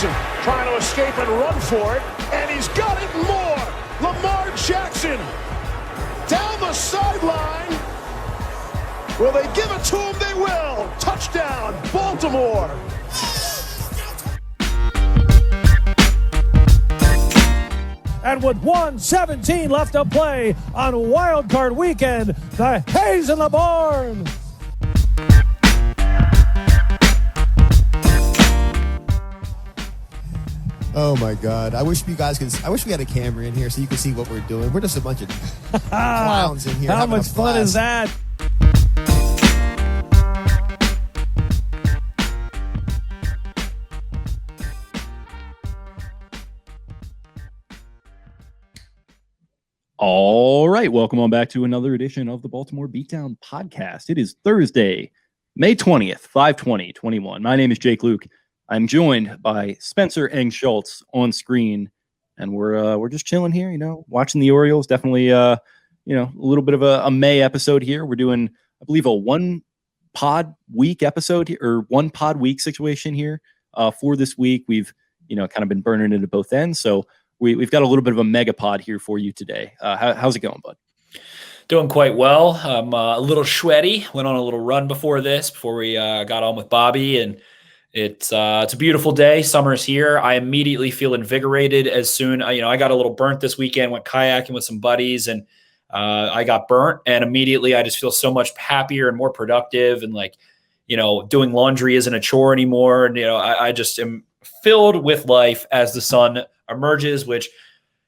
Jackson trying to escape and run for it, and he's got it more. Lamar Jackson down the sideline. Will they give it to him? They will. Touchdown, Baltimore. And with 1:17 left to play on Wild Card Weekend, the Hayes in the barn. Oh my God! I wish you guys could. I wish we had a camera in here so you could see what we're doing. We're just a bunch of clowns in here. How much fun is that? All right, welcome on back to another edition of the Baltimore Beatdown Podcast. It is Thursday, May 20th, 5/20/21. My name is Jake Luke. I'm joined by Spencer Eng Schultz on screen, and we're just chilling here, watching the Orioles. Definitely, a little bit of a May episode here. We're doing, I believe, a one pod week episode here, or one pod week situation here for this week. We've, kind of been burning it at both ends, so we've got a little bit of a mega pod here for you today. How's it going, bud? Doing quite well. I'm a little sweaty. Went on a little run before we got on with Bobby, and it's a beautiful day. Summer's here. I immediately feel invigorated as soon. I got a little burnt this weekend. Went kayaking with some buddies, and I got burnt. And immediately, I just feel so much happier and more productive. And doing laundry isn't a chore anymore. And I just am filled with life as the sun emerges, which,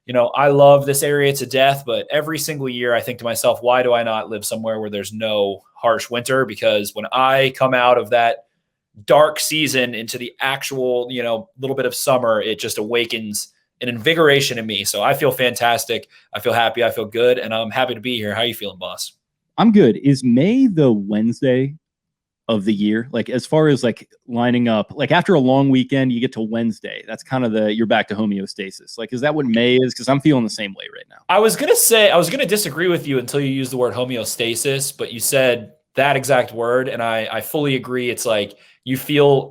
I love this area to death, but every single year I think to myself, why do I not live somewhere where there's no harsh winter? Because when I come out of that dark season into the actual, little bit of summer, it just awakens an invigoration in me. So I feel fantastic. I feel happy. I feel good. And I'm happy to be here. How are you feeling, boss? I'm good. Is May the Wednesday of the year? As far as lining up, after a long weekend, you get to Wednesday. That's kind of you're back to homeostasis. Is that what May is? Because I'm feeling the same way right now. I was going to disagree with you until you used the word homeostasis, but you said that exact word. And I fully agree. It's you feel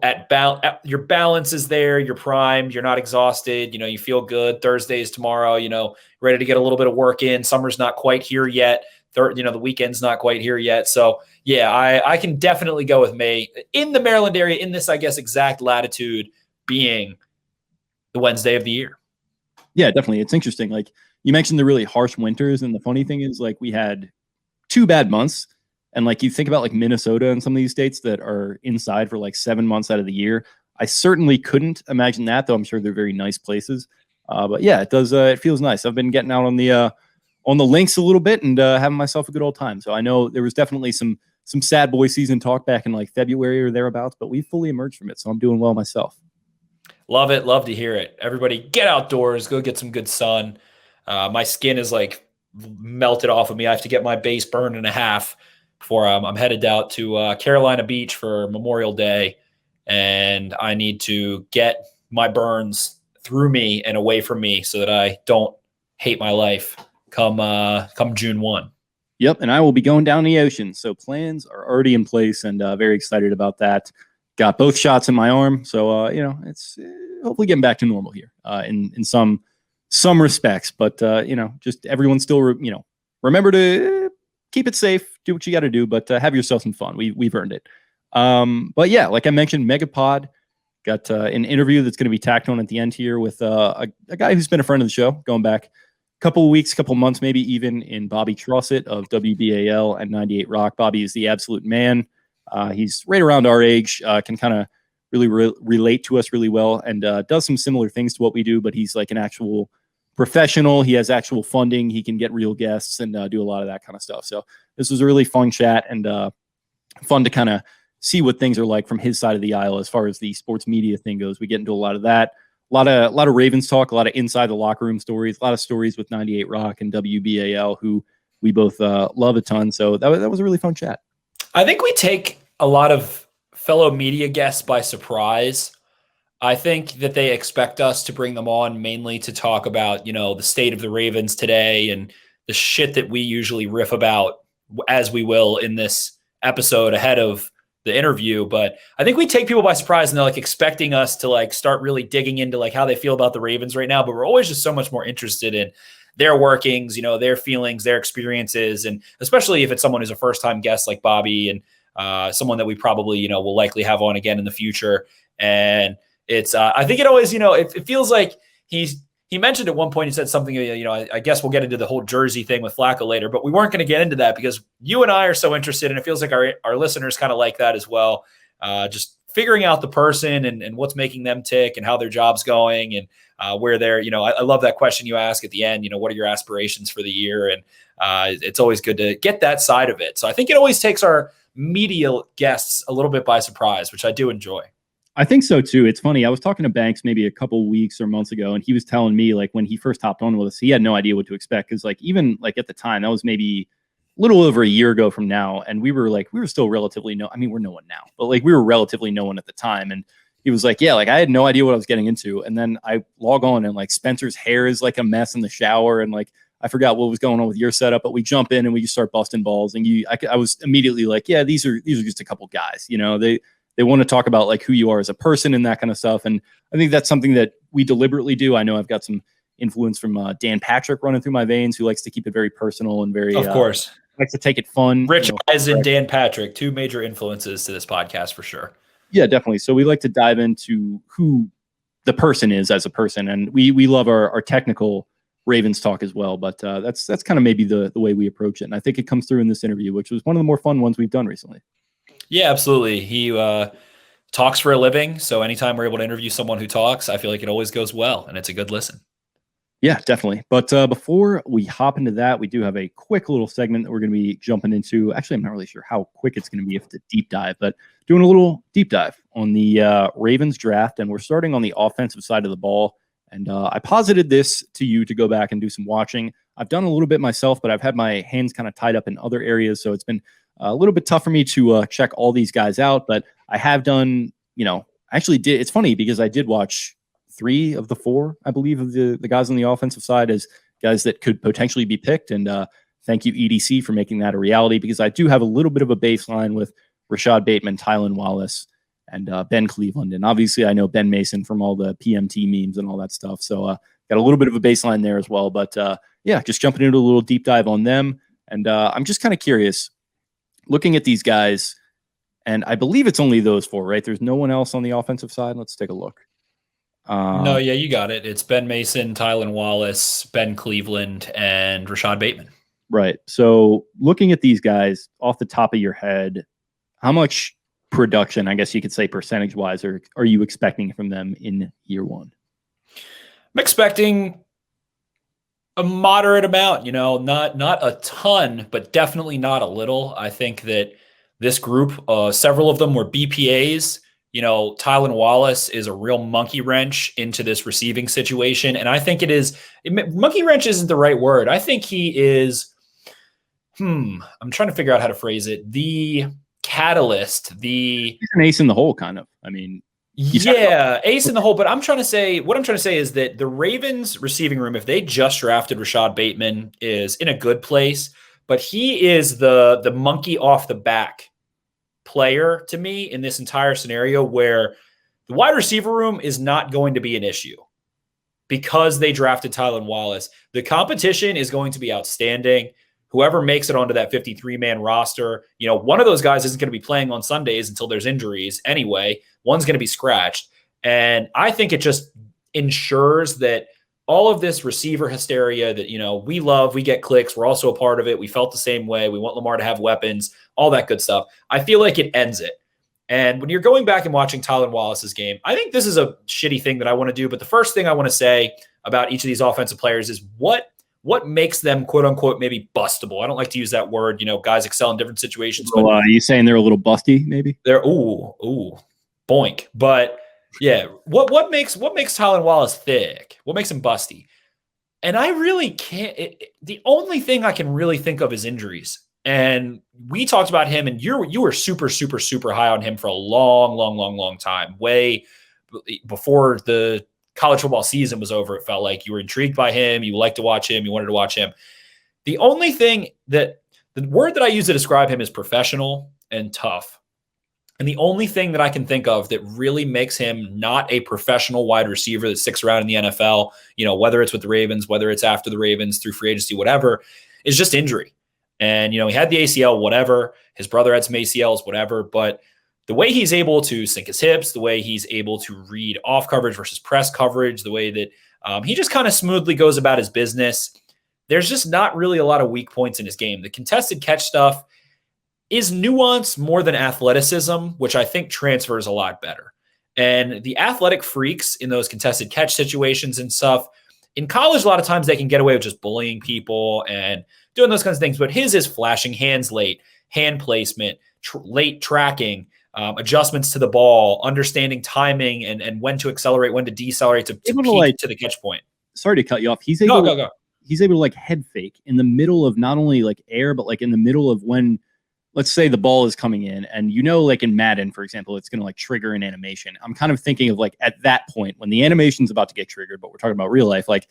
your balance is there. You're primed. You're not exhausted. You feel good. Thursday's tomorrow, ready to get a little bit of work in. Summer's not quite here yet. The weekend's not quite here yet. So yeah, I can definitely go with May in the Maryland area, in this, I guess, exact latitude being the Wednesday of the year. Yeah, definitely. It's interesting. You mentioned the really harsh winters. And the funny thing is we had 2 bad months. And you think about Minnesota and some of these states that are inside for 7 months out of the year. I certainly couldn't imagine that, though I'm sure they're very nice places. But yeah, it does. It feels nice. I've been getting out on the links a little bit and having myself a good old time. So I know there was definitely some sad boy season talk back in February or thereabouts, but we fully emerged from it. So I'm doing well myself. Love it. Love to hear it. Everybody get outdoors, go get some good sun. My skin is melted off of me. I have to get my base burned in half before I'm headed out to Carolina Beach for Memorial Day. And I need to get my burns through me and away from me so that I don't hate my life come June 1. Yep, and I will be going down the ocean. So plans are already in place, and very excited about that. Got both shots in my arm, so it's hopefully getting back to normal here in some respects. But just everyone still remember to keep it safe, do what you got to do, but have yourself some fun. We've earned it. But yeah, like I mentioned, Megapod got an interview that's going to be tacked on at the end here with a guy who's been a friend of the show going back couple of weeks, couple months, maybe even, in Bobby Trosset of WBAL and 98 Rock. Bobby is the absolute man. He's right around our age, can kind of really relate to us really well, and does some similar things to what we do, but he's an actual professional. He has actual funding. He can get real guests and do a lot of that kind of stuff. So this was a really fun chat and fun to kind of see what things are like from his side of the aisle as far as the sports media thing goes. We get into a lot of that. A lot of Ravens talk, a lot of inside the locker room stories, a lot of stories with 98 Rock and WBAL, who we both love a ton. So that was a really fun chat. I think we take a lot of fellow media guests by surprise. I think that they expect us to bring them on mainly to talk about, the state of the Ravens today and the shit that we usually riff about, as we will in this episode ahead of the interview, but I think we take people by surprise and they're like expecting us to like start really digging into like how they feel about the Ravens right now. But we're always just so much more interested in their workings, their feelings, their experiences. And especially if it's someone who's a first-time guest like Bobby and someone that we probably, will likely have on again in the future. And it's, I think it always, it feels like he mentioned at one point, he said something, I guess we'll get into the whole jersey thing with Flacco later, but we weren't going to get into that because you and I are so interested, and it feels like our listeners kind of like that as well. Just figuring out the person and what's making them tick and how their job's going and where they're, I love that question you ask at the end, what are your aspirations for the year? And it's always good to get that side of it. So I think it always takes our media guests a little bit by surprise, which I do enjoy. I think so too. It's funny. I was talking to Banks maybe a couple weeks or months ago, and he was telling me like when he first hopped on with us, he had no idea what to expect. Cause like, even like at the time, that was maybe a little over a year ago from now. And we were still relatively we're no one now, but like we were relatively no one at the time. And he was like, yeah, like I had no idea what I was getting into. And then I log on and like Spencer's hair is like a mess in the shower. And like, I forgot what was going on with your setup, but we jump in and we just start busting balls. And I was immediately like, yeah, these are just a couple guys, they want to talk about like who you are as a person and that kind of stuff. And I think that's something that we deliberately do. I know I've got some influence from Dan Patrick running through my veins, who likes to keep it very personal and very, of course, likes to take it fun. Rich Eisen and Dan Patrick, two major influences to this podcast for sure. Yeah, definitely. So we like to dive into who the person is as a person. And we love our technical Ravens talk as well. But that's kind of maybe the way we approach it. And I think it comes through in this interview, which was one of the more fun ones we've done recently. Yeah, absolutely. He talks for a living. So anytime we're able to interview someone who talks, I feel like it always goes well and it's a good listen. Yeah, definitely. But before we hop into that, we do have a quick little segment that we're going to be jumping into. Actually, I'm not really sure how quick it's going to be if it's a deep dive, but doing a little deep dive on the Ravens draft. And we're starting on the offensive side of the ball. And I posited this to you to go back and do some watching. I've done a little bit myself, but I've had my hands kind of tied up in other areas. So it's been a little bit tough for me to check all these guys out. But I have done, actually did. It's funny because I did watch 3 of the 4, I believe, of the guys on the offensive side as guys that could potentially be picked. And thank you, EDC, for making that a reality, because I do have a little bit of a baseline with Rashad Bateman, Tylan Wallace, and Ben Cleveland. And obviously I know Ben Mason from all the PMT memes and all that stuff. So got a little bit of a baseline there as well. But yeah, just jumping into a little deep dive on them. And I'm just kind of curious, looking at these guys, and I believe it's only those 4, right? There's no one else on the offensive side. Let's take a look. No, yeah, you got it. It's Ben Mason, Tylan Wallace, Ben Cleveland, and Rashad Bateman. Right. So looking at these guys off the top of your head, how much production, I guess you could say percentage-wise, are you expecting from them in year 1? I'm expecting a moderate amount, not a ton, but definitely not a little. I think that this group, several of them were BPAs. Tylan Wallace is a real monkey wrench into this receiving situation. And I think monkey wrench isn't the right word. I think he is, I'm trying to figure out how to phrase it. The catalyst, he's an ace in the hole, kind of. Ace in the hole. But what I'm trying to say is that the Ravens receiving room, if they just drafted Rashad Bateman, is in a good place, but he is the monkey off the back player to me in this entire scenario, where the wide receiver room is not going to be an issue because they drafted Tylan Wallace. The competition is going to be outstanding. Whoever makes it onto that 53-man roster, one of those guys isn't going to be playing on Sundays until there's injuries anyway. One's going to be scratched. And I think it just ensures that all of this receiver hysteria that, we love, we get clicks. We're also a part of it. We felt the same way. We want Lamar to have weapons, all that good stuff. I feel like it ends it. And when you're going back and watching Tylan Wallace's game, I think this is a shitty thing that I want to do. But the first thing I want to say about each of these offensive players is what makes them, quote unquote, maybe bustable. I don't like to use that word. Guys excel in different situations. So, are you saying they're a little busty, maybe? They're boink. But yeah, what makes Tylan Wallace thick? What makes him busty? And I really can't. The only thing I can really think of is injuries. And we talked about him, and you were super, super, super high on him for a long, long, long, long time. Way before the college football season was over, it felt like you were intrigued by him. You liked to watch him. You wanted to watch him. The only thing the word that I use to describe him is professional and tough. And the only thing that I can think of that really makes him not a professional wide receiver that sticks around in the NFL, whether it's with the Ravens, whether it's after the Ravens, through free agency, whatever, is just injury. And, he had the ACL, whatever. His brother had some ACLs, whatever. But the way he's able to sink his hips, the way he's able to read off coverage versus press coverage, the way that he just kind of smoothly goes about his business, there's just not really a lot of weak points in his game. The contested catch stuff is nuance more than athleticism, which I think transfers a lot better. And the athletic freaks in those contested catch situations and stuff, in college, a lot of times they can get away with just bullying people and doing those kinds of things. But his is flashing hands late, hand placement, late tracking, adjustments to the ball, understanding timing and when to accelerate, when to decelerate to peak to the catch point. Sorry to cut you off. He's able go. He's able to like head fake in the middle of not only like air, but like in the middle of when, let's say the ball is coming in and, like in Madden, for example, it's going to like trigger an animation. I'm kind of thinking of like at that point when the animation's about to get triggered, but we're talking about real life, like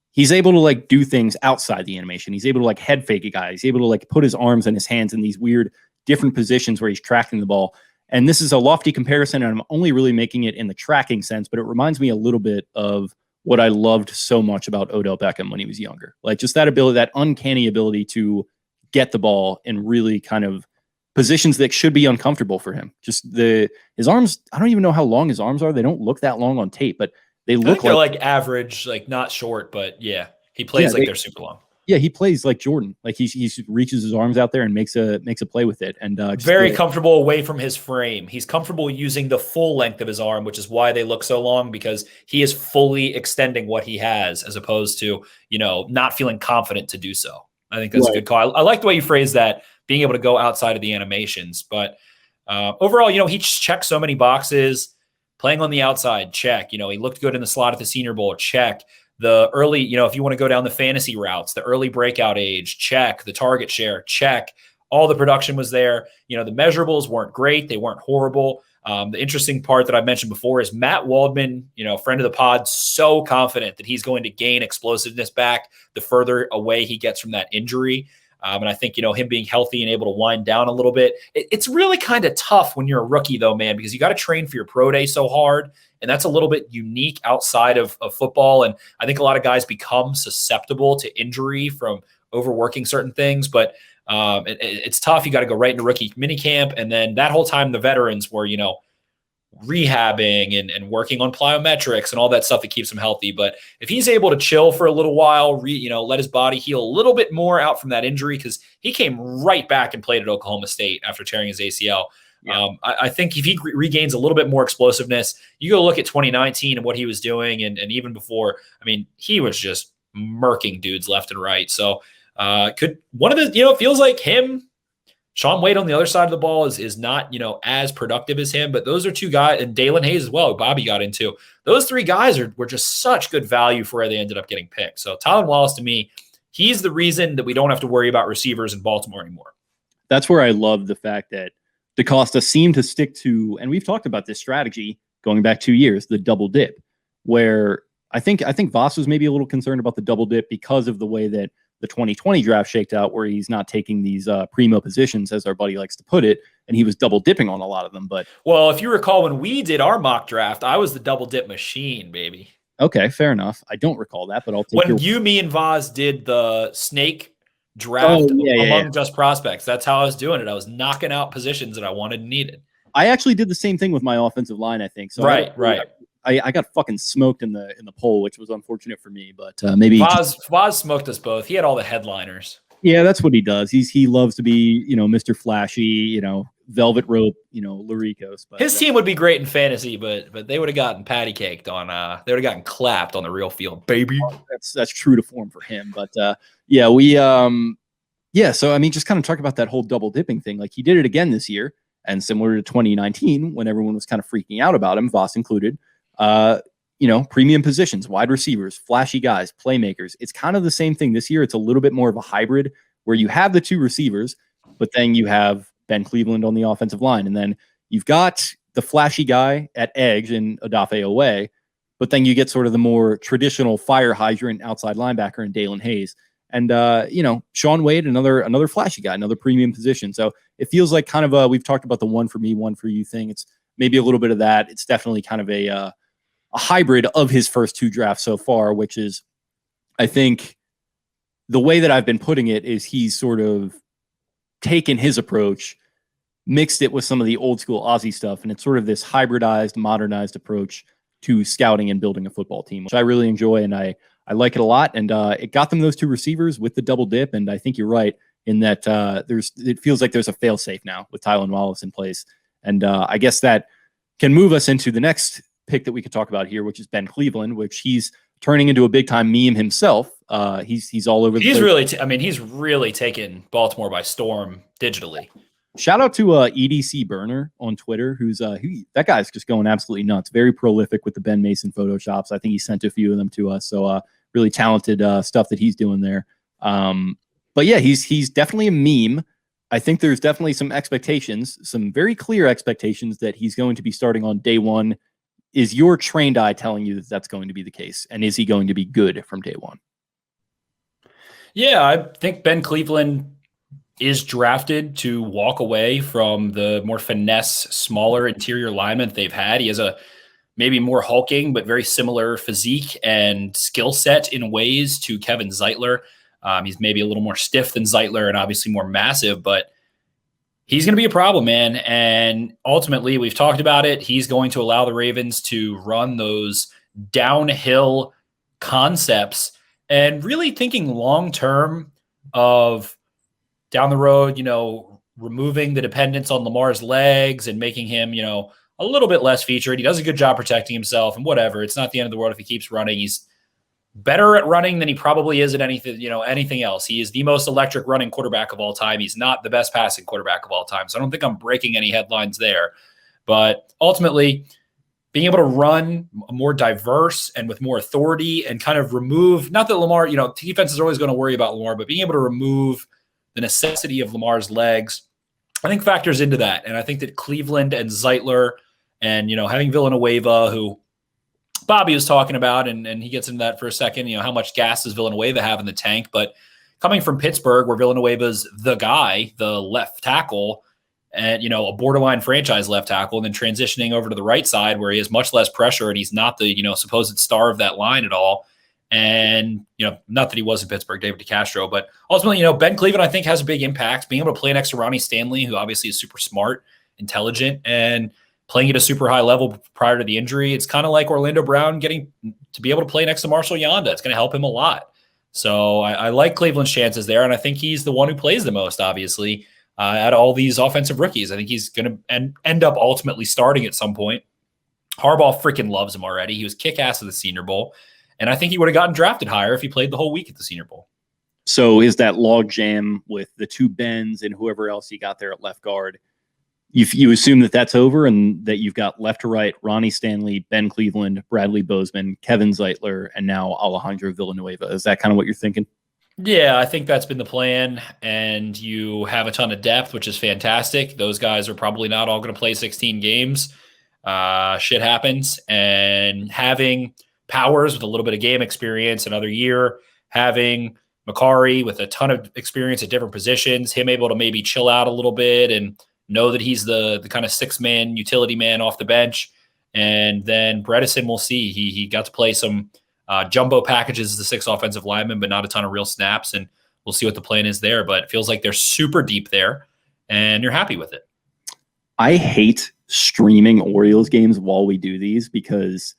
he's able to like do things outside the animation. He's able to like head fake a guy. He's able to like put his arms and his hands in these weird different positions where he's tracking the ball. And this is a lofty comparison, and I'm only really making it in the tracking sense, but it reminds me a little bit of what I loved so much about Odell Beckham when he was younger. Like just that ability, that uncanny ability to get the ball in really kind of positions that should be uncomfortable for him. Just his arms, I don't even know how long his arms are. They don't look that long on tape, but they look they're like average, like not short, but yeah, he plays they're super long. Yeah, he plays like Jordan. Like he reaches his arms out there and makes a play with it. And very comfortable away from his frame. He's comfortable using the full length of his arm, which is why they look so long, because he is fully extending what he has, as opposed to not feeling confident to do so. I think that's a good call. I like the way you phrase that, being able to go outside of the animations. But overall, he checked so many boxes. Playing on the outside, check. He looked good in the slot at the Senior Bowl, check. The early, if you want to go down the fantasy routes, the early breakout age, check. The target share, check. All the production was there. The measurables weren't great. They weren't horrible. The interesting part that I mentioned before is Matt Waldman, friend of the pod, so confident that he's going to gain explosiveness back the further away he gets from that injury. And I think, him being healthy and able to wind down a little bit, it's really kind of tough when you're a rookie, though, man, because you got to train for your pro day so hard. And that's a little bit unique outside of football. And I think a lot of guys become susceptible to injury from overworking certain things. But it's tough. You got to go right into rookie minicamp. And then that whole time, the veterans were, rehabbing and working on plyometrics and all that stuff that keeps him healthy. But if he's able to chill for a little while, let his body heal a little bit more out from that injury, because he came right back and played at Oklahoma State after tearing his ACL. Yeah. I think if he regains a little bit more explosiveness, you go look at 2019 and what he was doing. And even before, he was just murking dudes left and right. So could one of the, it feels like him, Shaun Wade on the other side of the ball is not, as productive as him, but those are two guys, and Dalen Hayes as well, who Bobby got into. Those three guys were just such good value for where they ended up getting picked. So Tylan Wallace, to me, he's the reason that we don't have to worry about receivers in Baltimore anymore. That's where I love the fact that DaCosta seemed to stick to, and we've talked about this strategy going back 2 years, the double dip, where I think Voss was maybe a little concerned about the double dip because of the way that the 2020 draft shaked out, where he's not taking these primo positions, as our buddy likes to put it, and he was double dipping on a lot of them. But well, if you recall, when we did our mock draft, I was the double dip machine, baby. Okay, fair enough. I don't recall that, but I'll take me and Voss did the snake draft among just prospects. That's how I was doing it. I was knocking out positions that I wanted and needed. I actually did the same thing with my offensive line, I think. So right. I got fucking smoked in the poll, which was unfortunate for me. But maybe Voz smoked us both. He had all the headliners. Yeah, that's what he does. He loves to be, Mr. Flashy, velvet rope, Laricos. But his team would be great in fantasy, but they would have gotten patty caked on. They would have gotten clapped on the real field, baby. That's true to form for him. But So just kind of talk about that whole double dipping thing. Like he did it again this year, and similar to 2019 when everyone was kind of freaking out about him, Voss included. Premium positions, wide receivers, flashy guys, playmakers. It's kind of the same thing this year. It's a little bit more of a hybrid where you have the two receivers, but then you have Ben Cleveland on the offensive line. And then you've got the flashy guy at edge in Odafe Owe, but then you get sort of the more traditional fire hydrant outside linebacker in Dalen Hayes. And, Sean Wade, another flashy guy, another premium position. So it feels like kind of we've talked about the one for me, one for you thing. It's maybe a little bit of that. It's definitely kind of a hybrid of his first 2 drafts so far, which is, I think, the way that I've been putting it is he's sort of taken his approach, mixed it with some of the old school Aussie stuff, and it's sort of this hybridized, modernized approach to scouting and building a football team, which I really enjoy, and I like it a lot. And it got them those 2 receivers with the double dip, and I think you're right in that it feels like there's a fail-safe now with Tylan Wallace in place. And I guess that can move us into the next pick that we could talk about here, which is Ben Cleveland, which he's turning into a big-time meme himself. He's all over the place. He's really taken Baltimore by storm digitally. Shout out to EDC Burner on Twitter, who's that guy's just going absolutely nuts. Very prolific with the Ben Mason photoshops. I think he sent a few of them to us. So really talented stuff that he's doing there. But yeah, he's definitely a meme. I think there's definitely some expectations, some very clear expectations that he's going to be starting on day one. Is your trained eye telling you that that's going to be the case? And is he going to be good from day one? Yeah, I think Ben Cleveland is drafted to walk away from the more finesse, smaller interior lineman they've had. He has a maybe more hulking, but very similar physique and skill set in ways to Kevin Zeitler. He's maybe a little more stiff than Zeitler and obviously more massive, but he's going to be a problem, man. And ultimately, we've talked about it. He's going to allow the Ravens to run those downhill concepts and really thinking long-term of down the road, removing the dependence on Lamar's legs and making him, a little bit less featured. He does a good job protecting himself and whatever. It's not the end of the world if he keeps running. He's better at running than he probably is at anything else. He is the most electric running quarterback of all time. He's not the best passing quarterback of all time. So I don't think I'm breaking any headlines there. But ultimately, being able to run more diverse and with more authority and kind of remove, not that Lamar, defense is always going to worry about Lamar, but being able to remove the necessity of Lamar's legs, I think factors into that. And I think that Cleveland and Zeitler and, having Villanueva, who Bobby was talking about, and he gets into that for a second, how much gas does Villanueva have in the tank? But coming from Pittsburgh, where Villanueva's the guy, the left tackle, and, a borderline franchise left tackle, and then transitioning over to the right side where he has much less pressure and he's not the, supposed star of that line at all. And, not that he was in Pittsburgh, David DeCastro, but ultimately, Ben Cleveland, I think, has a big impact. Being able to play next to Ronnie Stanley, who obviously is super smart, intelligent, and playing at a super high level prior to the injury. It's kind of like Orlando Brown getting to be able to play next to Marshall Yanda. It's going to help him a lot. So I like Cleveland's chances there, and I think he's the one who plays the most, obviously, out of all these offensive rookies. I think he's going to end up ultimately starting at some point. Harbaugh freaking loves him already. He was kick-ass at the Senior Bowl. And I think he would have gotten drafted higher if he played the whole week at the Senior Bowl. So is that log jam with the 2 Bens and whoever else you got there at left guard, you assume that that's over and that you've got left to right Ronnie Stanley, Ben Cleveland, Bradley Bozeman, Kevin Zeitler, and now Alejandro Villanueva. Is that kind of what you're thinking? Yeah, I think that's been the plan. And you have a ton of depth, which is fantastic. Those guys are probably not all going to play 16 games. Shit happens. And having Powers with a little bit of game experience another year, having Makari with a ton of experience at different positions, him able to maybe chill out a little bit and know that he's the kind of 6-man utility man off the bench. And then Bredesen, we'll see. He got to play some jumbo packages as the 6 offensive lineman, but not a ton of real snaps. And we'll see what the plan is there. But it feels like they're super deep there, and you're happy with it. I hate streaming Orioles games while we do these because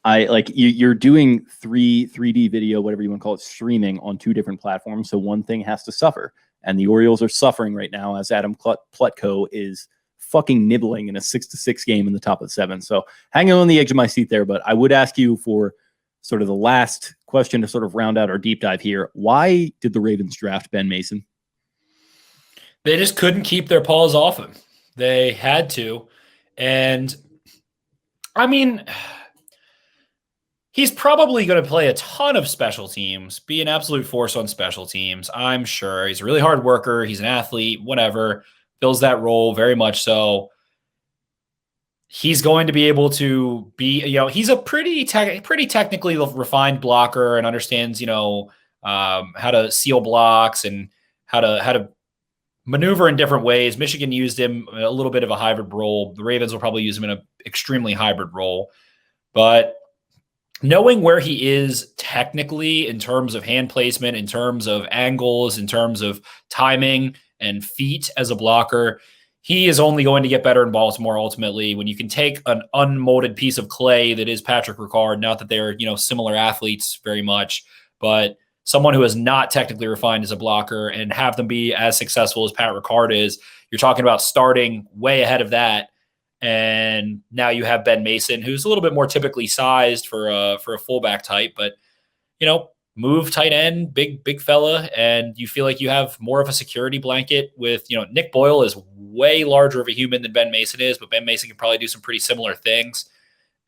you're doing 3D video, whatever you want to call it, streaming on 2 different platforms. So one thing has to suffer. And the Orioles are suffering right now as Adam Plutko is fucking nibbling in a 6-6 game in the top of the 7. So hanging on the edge of my seat there. But I would ask you for sort of the last question to sort of round out our deep dive here. Why did the Ravens draft Ben Mason? They just couldn't keep their paws off him. They had to. And I mean, he's probably going to play a ton of special teams, be an absolute force on special teams. I'm sure he's a really hard worker. He's an athlete, whatever, fills that role very much so. He's going to be able to be, he's a pretty technically refined blocker and understands, how to seal blocks and how to maneuver in different ways. Michigan used him a little bit of a hybrid role. The Ravens will probably use him in an extremely hybrid role. But knowing where he is technically in terms of hand placement, in terms of angles, in terms of timing and feet as a blocker, he is only going to get better in Baltimore ultimately. When you can take an unmolded piece of clay that is Patrick Ricard, not that they're, similar athletes very much, but someone who is not technically refined as a blocker and have them be as successful as Pat Ricard is, you're talking about starting way ahead of that. And now you have Ben Mason, who's a little bit more typically sized for a fullback type, but move tight end, big fella, and you feel like you have more of a security blanket with, Nick Boyle is way larger of a human than Ben Mason is, but Ben Mason can probably do some pretty similar things,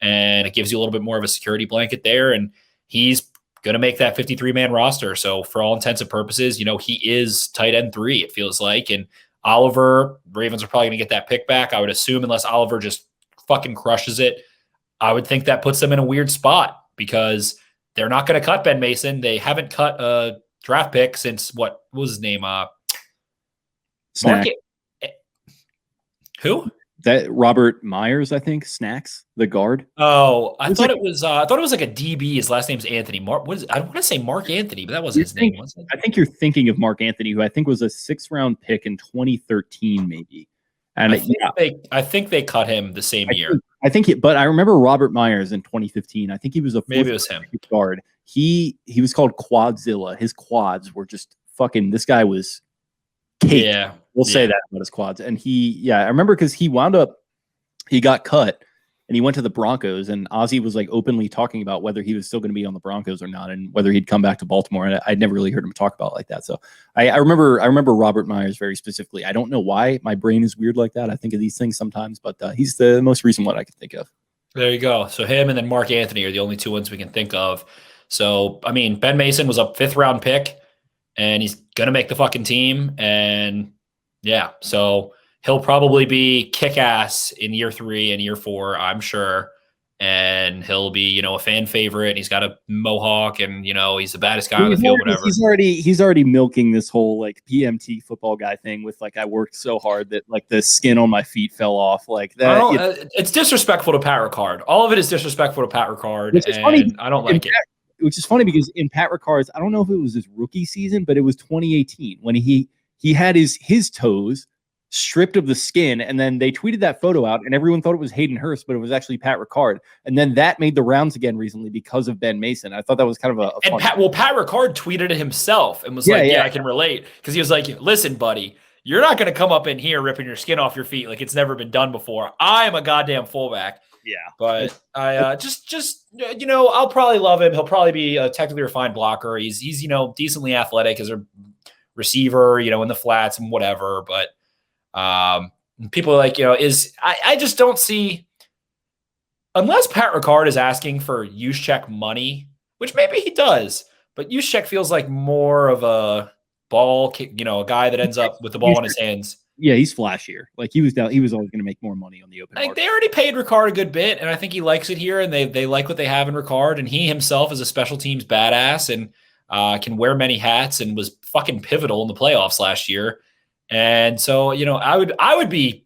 and it gives you a little bit more of a security blanket there, and he's going to make that 53-man roster. So for all intents and purposes, he is tight end 3, it feels like, and Oliver, Ravens are probably going to get that pick back, I would assume, unless Oliver just fucking crushes it. I would think that puts them in a weird spot because they're not going to cut Ben Mason. They haven't cut a draft pick since what was his name? Who? That Robert Myers, I think. Snacks, the guard. Oh, I thought it was like a DB. His last name's Anthony. I want to say Mark Anthony, but that wasn't his name, was it? I think you're thinking of Mark Anthony, who I think was a 6th-round pick in 2013, maybe. And I think they cut him the same year. But I remember Robert Myers in 2015. I think he was maybe it was him guard. He was called Quadzilla. His quads were just fucking. This guy was cake. Yeah, we'll say that about his quads. And I remember because he got cut and he went to the Broncos, and Ozzie was like openly talking about whether he was still going to be on the Broncos or not, and whether he'd come back to Baltimore. And I'd never really heard him talk about it like that. So I remember Robert Myers very specifically. I don't know why my brain is weird like that. I think of these things sometimes, but he's the most recent one I can think of. There you go. So him and then Mark Anthony are the only 2 ones we can think of. So, I mean, Ben Mason was a 5th-round pick, and he's going to make the fucking team. And yeah, so he'll probably be kick-ass in year 3 and year 4, I'm sure. And he'll be, a fan favorite. He's got a mohawk, and he's the baddest guy on the field. Whatever. He's already milking this whole like PMT football guy thing with like I worked so hard that like the skin on my feet fell off like that. It's disrespectful to Pat Ricard. All of it is disrespectful to Pat Ricard, and funny, I don't like it. Which is funny because in Pat Ricard's, I don't know if it was his rookie season, but it was 2018 when he had his toes stripped of the skin, and then they tweeted that photo out, and everyone thought it was Hayden Hurst, but it was actually Pat Ricard. And then that made the rounds again recently because of Ben Mason. I thought that was kind of Pat Ricard tweeted it himself and was I can relate, because he was like, listen, buddy, you're not going to come up in here ripping your skin off your feet like it's never been done before. I am a goddamn fullback. Yeah, but I I'll probably love him. He'll probably be a technically refined blocker. He's decently athletic as a receiver, in the flats and whatever. But people are like, I just don't see, unless Pat Ricard is asking for Juszczyk money, which maybe he does, but Juszczyk feels like more of a ball kick, a guy that ends up with the ball in his hands. Yeah, he's flashier. Like he was always going to make more money on the open market. They already paid Ricard a good bit, and I think he likes it here, and they like what they have in Ricard, and he himself is a special teams badass and can wear many hats and was fucking pivotal in the playoffs last year. And so, I would be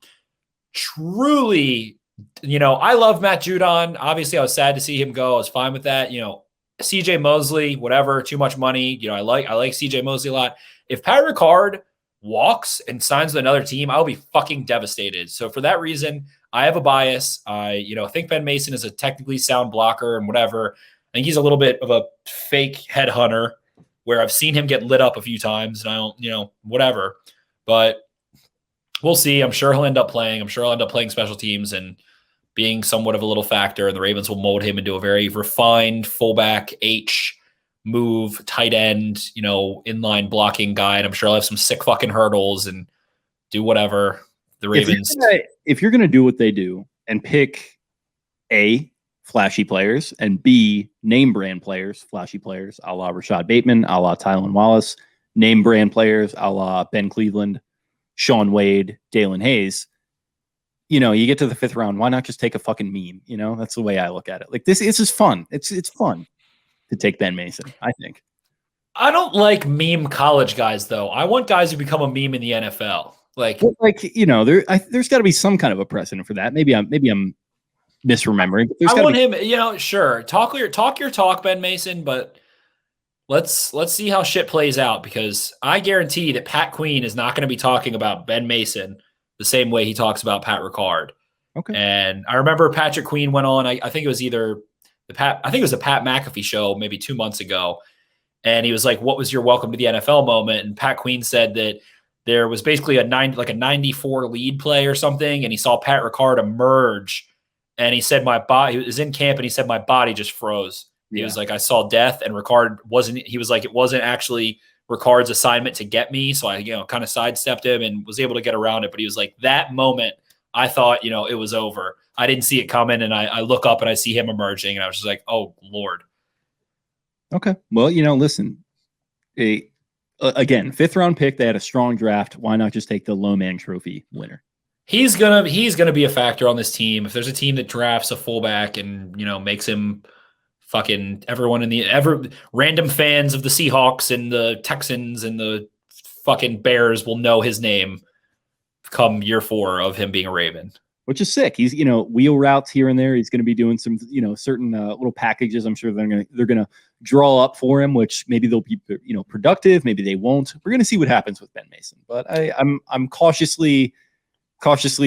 truly, I love Matt Judon. Obviously, I was sad to see him go. I was fine with that. CJ Mosley, whatever, too much money. I like CJ Mosley a lot. If Pat Ricard walks and signs with another team, I'll be fucking devastated. So for that reason, I have a bias. I think Ben Mason is a technically sound blocker and whatever. I think he's a little bit of a fake headhunter where I've seen him get lit up a few times, and I don't, whatever. But we'll see. I'm sure he'll end up playing. I'm sure he'll end up playing special teams and being somewhat of a little factor, and the Ravens will mold him into a very refined fullback H move, tight end, inline blocking guy. And I'm sure I'll have some sick fucking hurdles and do whatever the Ravens. If you're going to do what they do and pick A, flashy players, and B, name brand players, flashy players, a la Rashad Bateman, a la Tylan Wallace, name brand players, a la Ben Cleveland, Sean Wade, Dalen Hayes, you get to the 5th round, why not just take a fucking meme? That's the way I look at it. Like this is just fun. It's fun to take Ben Mason, I think. I don't like meme college guys though. I want guys who become a meme in the NFL. Like there's got to be some kind of a precedent for that. Maybe I'm misremembering. But I want him, sure. Talk your talk, Ben Mason, but let's see how shit plays out, because I guarantee that Pat Queen is not going to be talking about Ben Mason the same way he talks about Pat Ricard. Okay. And I remember Patrick Queen went on, I think it was either the Pat McAfee show maybe 2 months ago. And he was like, what was your welcome to the NFL moment? And Pat Queen said that there was basically a 94 lead play or something. And he saw Pat Ricard emerge. And he said, he was in camp and he said, my body just froze. He was like, I saw death, and Ricard he was like, it wasn't actually Ricard's assignment to get me. So I, kind of sidestepped him and was able to get around it. But he was like, that moment, I thought, it was over. I didn't see it coming. And I look up and I see him emerging, and I was just like, oh, Lord. Okay. Well, listen, again, 5th round pick. They had a strong draft. Why not just take the low man trophy winner? He's gonna be a factor on this team. If there's a team that drafts a fullback and makes him fucking everyone random fans of the Seahawks and the Texans and the fucking Bears will know his name come year 4 of him being a Raven. Which is sick. He's, wheel routes here and there. He's going to be doing some, certain little packages. I'm sure they're going to draw up for him, which maybe they'll be, productive. Maybe they won't. We're going to see what happens with Ben Mason. But I'm cautiously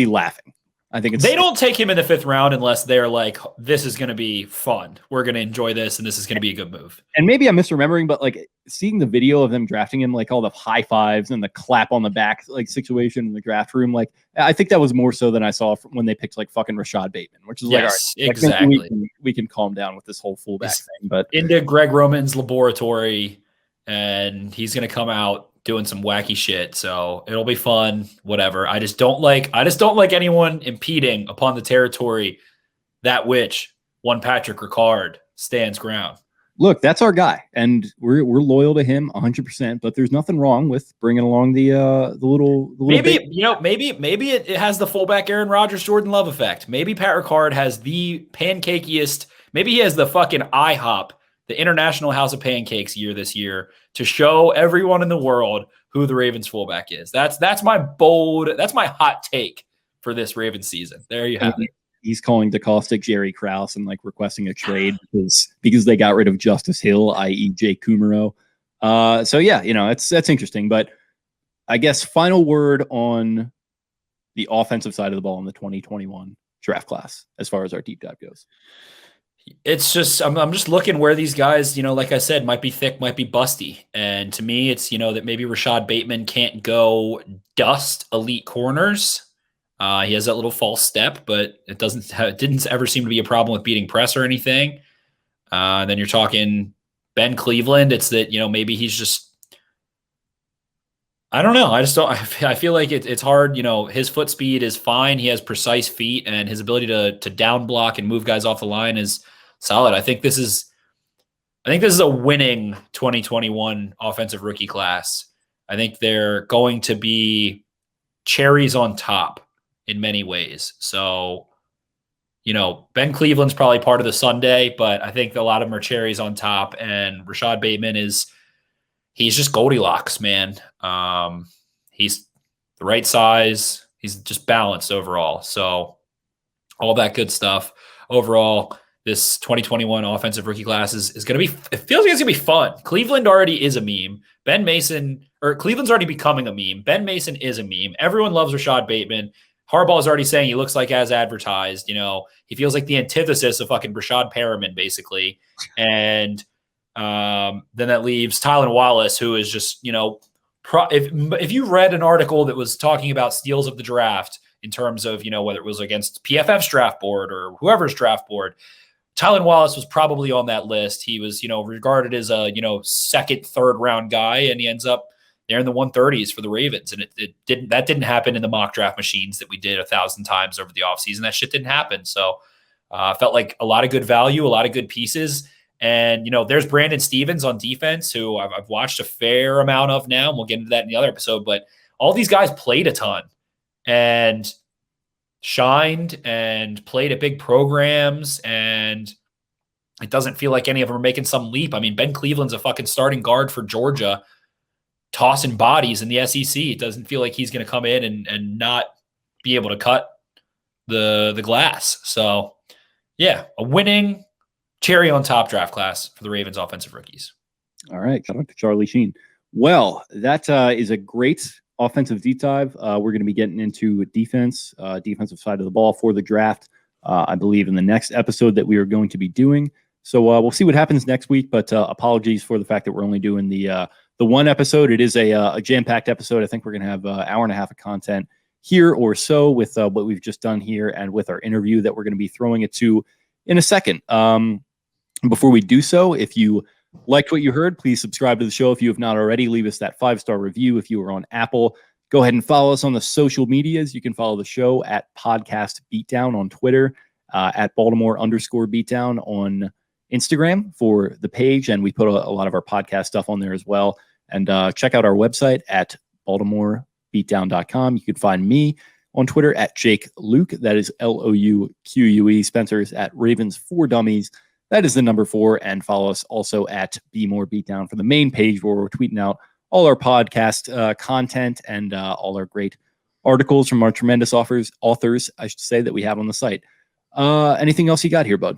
laughing. I think they don't take him in the 5th round unless they're like, this is going to be fun. We're going to enjoy this, and this is going to be a good move. And maybe I'm misremembering, but like seeing the video of them drafting him, like all the high fives and the clap on the back, like situation in the draft room, like I think that was more so than I saw when they picked like fucking Rashad Bateman, which is exactly. We can calm down with this whole fullback thing. But into Greg Roman's laboratory, and he's going to come out doing some wacky shit. So it'll be fun, whatever. I just don't like anyone impeding upon the territory that which one Patrick Ricard stands ground. Look, that's our guy, and we're loyal to him 100%. But there's nothing wrong with bringing along the little. Maybe maybe it has the fullback Aaron Rodgers, Jordan Love effect. Maybe Pat Ricard has the pancakiest. Maybe he has the fucking IHOP, the International House of Pancakes this year, to show everyone in the world who the Ravens fullback is. That's my hot take for this Ravens season. There you have it. He's calling DeCostick Jerry Krause and like requesting a trade because they got rid of Justice Hill, i.e. Jake Kumaro. So yeah, that's interesting. But I guess final word on the offensive side of the ball in the 2021 draft class, as far as our deep dive goes. It's just I'm just looking where these guys, like I said, might be thick, might be busty. And to me, it's that maybe Rashad Bateman can't go dust elite corners. He has that little false step, but it didn't ever seem to be a problem with beating press or anything. Then you're talking Ben Cleveland. It's that maybe he's just, I don't know. I feel like it's hard. His foot speed is fine. He has precise feet, and his ability to down block and move guys off the line is solid. I think this is a winning 2021 offensive rookie class. I think they're going to be cherries on top in many ways. So, Ben Cleveland's probably part of the sundae, but I think a lot of them are cherries on top. And Rashad Bateman he's just Goldilocks, man. He's the right size. He's just balanced overall. So all that good stuff. Overall, this 2021 offensive rookie class is going to be, it feels like it's going to be fun. Cleveland already is a meme. Cleveland's already becoming a meme. Ben Mason is a meme. Everyone loves Rashad Bateman. Harbaugh is already saying he looks like as advertised. He feels like the antithesis of fucking Brashad Perriman, basically. And then that leaves Tylan Wallace, who is just, if you read an article that was talking about steals of the draft in terms of, whether it was against PFF's draft board or whoever's draft board, Tylan Wallace was probably on that list. He was, regarded as a, second, third round guy, and he ends up there in the 130s for the Ravens. And that didn't happen in the mock draft machines that we did 1,000 times over the offseason. That shit didn't happen. So felt like a lot of good value, a lot of good pieces. And, there's Brandon Stevens on defense, who I've watched a fair amount of now, and we'll get into that in the other episode. But all these guys played a ton and shined and played at big programs. And it doesn't feel like any of them are making some leap. I mean, Ben Cleveland's a fucking starting guard for Georgia, tossing bodies in the SEC. It doesn't feel like he's going to come in and not be able to cut the glass. So, yeah, a winning cherry on top draft class for the Ravens offensive rookies. All right. Shout out to Charlie Sheen. Well, that is a great offensive deep dive. We're going to be getting into defensive side of the ball for the draft, I believe, in the next episode that we are going to be doing. So we'll see what happens next week, but apologies for the fact that we're only doing the one episode. It is a jam-packed episode. I think we're going to have an hour and a half of content here or so with what we've just done here and with our interview that we're going to be throwing it to in a second. Before we do so, if you liked what you heard, please subscribe to the show. If you have not already, leave us that 5-star review. If you are on Apple, go ahead and follow us on the social medias. You can follow the show at Podcast Beatdown on Twitter, at Baltimore_Beatdown on Instagram for the page. And we put a lot of our podcast stuff on there as well. And check out our website at BaltimoreBeatdown.com. You can find me on Twitter at Jake Luke. That is LOUQUE. Spencer's at Ravens4Dummies. That is the number 4. And follow us also at Be More Beatdown for the main page where we're tweeting out all our podcast content and all our great articles from our tremendous authors, I should say, that we have on the site. Anything else you got here, bud?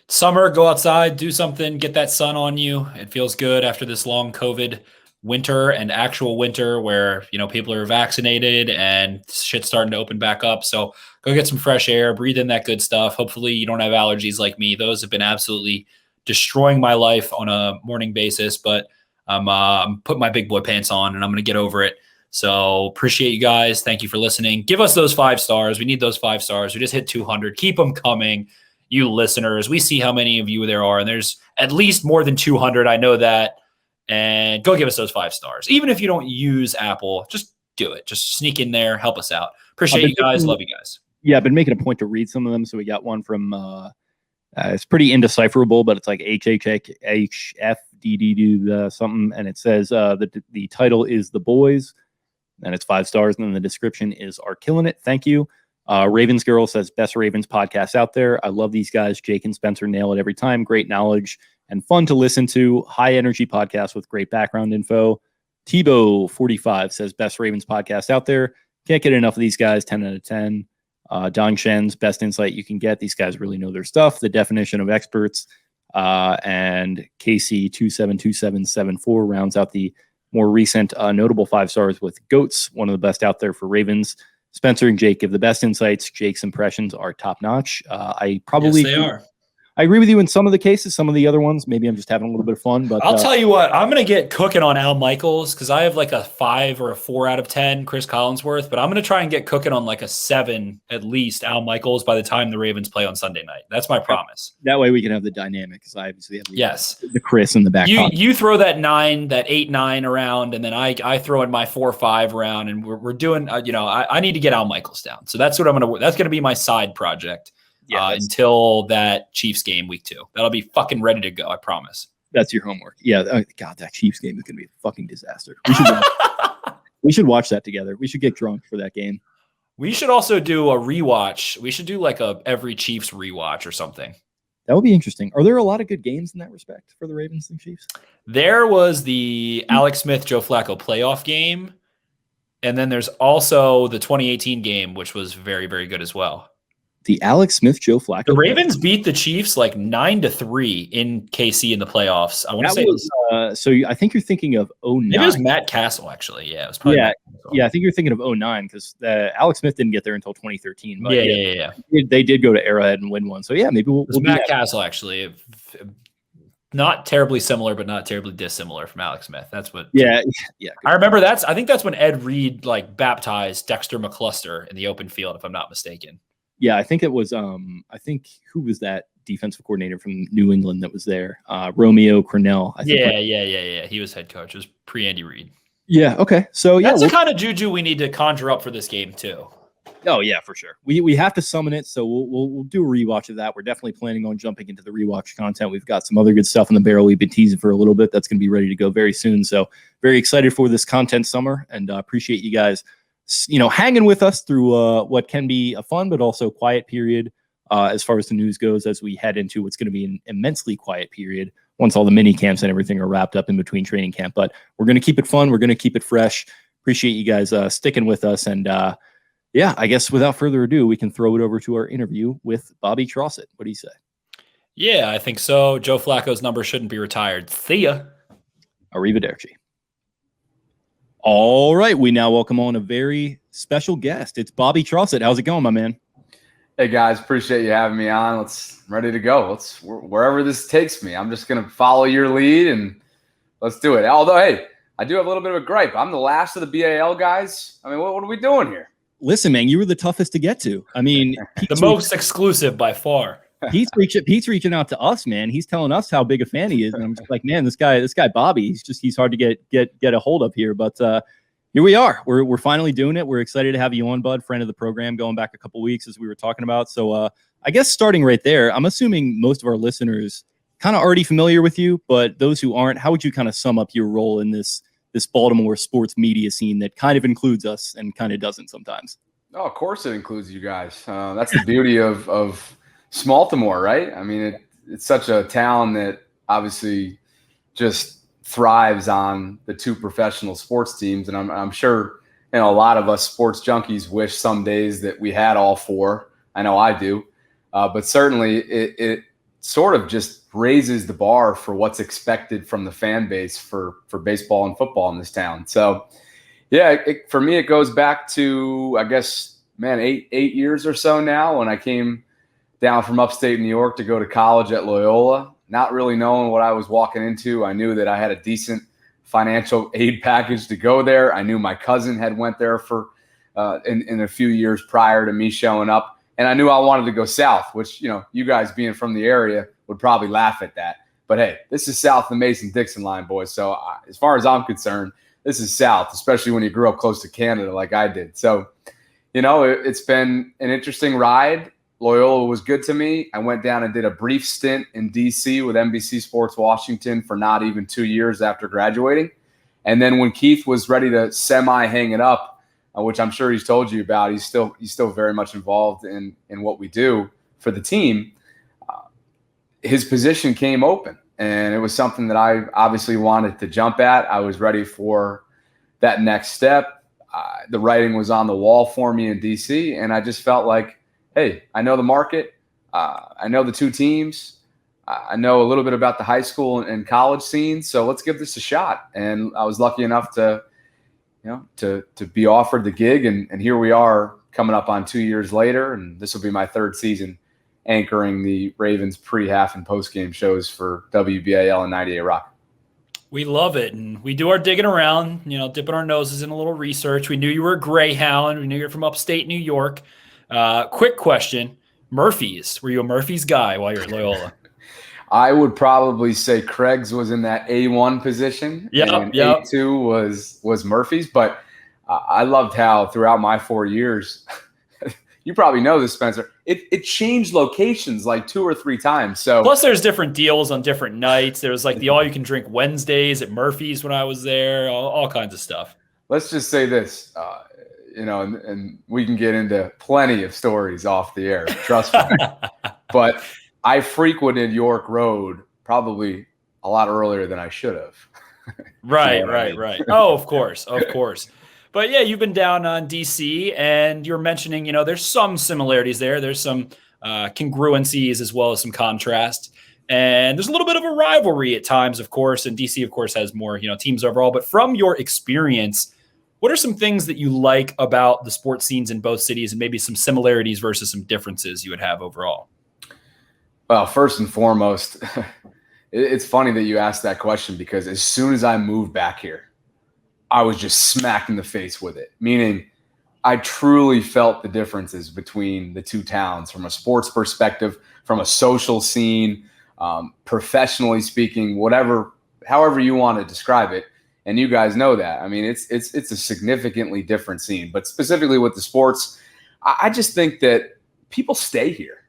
Summer, go outside, do something, get that sun on you. It feels good after this long COVID winter and actual winter where, people are vaccinated and shit's starting to open back up. So go get some fresh air, breathe in that good stuff. Hopefully you don't have allergies like me. Those have been absolutely destroying my life on a morning basis, but I'm putting my big boy pants on and I'm going to get over it. So appreciate you guys. Thank you for listening. Give us those 5 stars. We need those 5 stars. We just hit 200. Keep them coming. You listeners, we see how many of you there are, and there's at least more than 200. I know that. And go give us those 5 stars. Even if you don't use Apple, just do it. Just sneak in there. Help us out. Appreciate you guys. Love you guys. Yeah, I've been making a point to read some of them. So we got one from, it's pretty indecipherable, but it's like HHHFDD something. And it says the title is The Boys, and it's 5 stars. And then the description is Are Killing It. Thank you. Ravens Girl says best Ravens podcast out there. I love these guys. Jake and Spencer nail it every time. Great knowledge and fun to listen to. High energy podcast with great background info. Tebow45 says best Ravens podcast out there. Can't get enough of these guys. 10 out of 10. Don Shen's best insight you can get. These guys really know their stuff. The definition of experts. And KC272774 rounds out the more recent notable 5 stars with Goats, one of the best out there for Ravens. Spencer and Jake give the best insights. Jake's impressions are top notch. Yes, they are. I agree with you in some of the cases. Some of the other ones, maybe I'm just having a little bit of fun. But I'll tell you what, I'm going to get cooking on Al Michaels because I have like a 5 or a 4 out of 10 Chris Collinsworth, but I'm going to try and get cooking on like a 7 at least Al Michaels by the time the Ravens play on Sunday night. That's my promise. That way we can have the dynamic because I obviously have the Chris in the back. You throw that 8-9 around, and then I throw in my 4-5 around, and we're doing. I need to get Al Michaels down. So that's what I'm going to. That's going to be my side project. Until that Chiefs game week 2. That'll be fucking ready to go. I promise. That's your homework. Yeah. God, that Chiefs game is going to be a fucking disaster. We should watch that together. We should get drunk for that game. We should also do a rewatch. We should do like a every Chiefs rewatch or something. That would be interesting. Are there a lot of good games in that respect for the Ravens and Chiefs? There was the Alex Smith, Joe Flacco playoff game. And then there's also the 2018 game, which was very, very good as well. The Alex Smith, Joe Flacco. The Ravens beat the Chiefs like 9-3 in KC in the the I want to say so I think you're thinking of 09. Maybe it was Matt Castle, actually. Yeah, it was probably I think you're thinking of 09 because Alex Smith didn't get there until 2013. But yeah. They did go to Arrowhead and win one. So yeah, maybe we'll Matt Castle, actually. Not terribly similar, but not terribly dissimilar from Alex Smith. That's what. Yeah. I remember I think that's when Ed Reed like baptized Dexter McCluster in the open field, if I'm not mistaken. Yeah, I think it was. I think who was that defensive coordinator from New England that was there? Romeo Crennel. I think Yeah. He was head coach. It was pre-Andy Reid. Yeah. Okay. So that's the kind of juju we need to conjure up for this game too. Oh yeah, for sure. We have to summon it, so we'll do a rewatch of that. We're definitely planning on jumping into the rewatch content. We've got some other good stuff in the barrel we've been teasing for a little bit. That's going to be ready to go very soon. So very excited for this content summer, and appreciate you guys, hanging with us through what can be a fun but also quiet period as far as the news goes, as we head into what's going to be an immensely quiet period once all the mini camps and everything are wrapped up in between training camp. But we're going to keep it fun. We're going to keep it fresh. Appreciate you guys sticking with us. And yeah, I guess without further ado, we can throw it over to our interview with Bobby Trosset. What do you say? Yeah, I think so. Joe Flacco's number shouldn't be retired. See ya. Arrivederci. All right, we now welcome on a very special guest. It's Bobby Trosset. How's it going, my man? Hey guys, appreciate you having me on. Ready to go. Wherever this takes me. I'm just gonna follow your lead and let's do it. Although, hey, I do have a little bit of a gripe. I'm the last of the BAL guys. I mean, what are we doing here? Listen, man, you were the toughest to get to. I mean, the most exclusive by far. Pete's reaching out to us, man. He's telling us how big a fan he is, and I'm just like, man, this guy Bobby, he's hard to get a hold of here. But here we are. We're finally doing it. We're excited to have you on, bud, friend of the program, going back a couple weeks as we were talking about. So I guess starting right there, I'm assuming most of our listeners kind of already familiar with you, but those who aren't, how would you kind of sum up your role in this Baltimore sports media scene that kind of includes us and kind of doesn't sometimes? Oh, of course it includes you guys. That's the beauty of Baltimore, right? I mean, it's such a town that obviously just thrives on the two professional sports teams, and I'm sure a lot of us sports junkies wish some days that we had all four. I know I do, but certainly it sort of just raises the bar for what's expected from the fan base for baseball and football in this town. So, yeah, for me it goes back to, I guess, man, eight years or so now when I came down from upstate New York to go to college at Loyola, not really knowing what I was walking into. I knew that I had a decent financial aid package to go there. I knew my cousin had went there for in a few years prior to me showing up. And I knew I wanted to go south, which, you guys being from the area would probably laugh at that. But hey, this is south of the Mason-Dixon line, boys. So as far as I'm concerned, this is south, especially when you grew up close to Canada like I did. So, it's been an interesting ride. Loyola was good to me. I went down and did a brief stint in D.C. with NBC Sports Washington for not even 2 years after graduating. And then when Keith was ready to hang it up, which I'm sure he's told you about, he's still very much involved in what we do for the team. His position came open, and it was something that I obviously wanted to jump at. I was ready for that next step. The writing was on the wall for me in D.C., and I just felt like, hey, I know the market. I know the two teams. I know a little bit about the high school and college scene. So let's give this a shot. And I was lucky enough to be offered the gig. And here we are coming up on 2 years later. And this will be my third season anchoring the Ravens pre-half and post-game shows for WBAL and 98 Rock. We love it. And we do our digging around, dipping our noses in a little research. We knew you were a Greyhound. We knew you're from upstate New York. Quick question, Murphy's. Were you a Murphy's guy while you're at Loyola? I would probably say Craig's was in that A1 position. Yep. A2 was Murphy's. But I loved how throughout my 4 years, you probably know this, Spencer, it changed locations like 2 or 3 times. So plus there's different deals on different nights. There was like the all-you-can-drink Wednesdays at Murphy's when I was there, all kinds of stuff. Let's just say this. And we can get into plenty of stories off the air, trust me. But I frequented York Road probably a lot earlier than I should have. Right. Oh, of course. But yeah, you've been down on DC, and you're mentioning, there's some similarities there. There's some congruencies as well as some contrast. And there's a little bit of a rivalry at times, of course. And DC, of course, has more, teams overall. But from your experience, what are some things that you like about the sports scenes in both cities and maybe some similarities versus some differences you would have overall? Well, first and foremost, it's funny that you asked that question because as soon as I moved back here, I was just smacked in the face with it, meaning I truly felt the differences between the two towns from a sports perspective, from a social scene, professionally speaking, however you want to describe it. And you guys know that. I mean, it's a significantly different scene. But specifically with the sports, I just think that people stay here.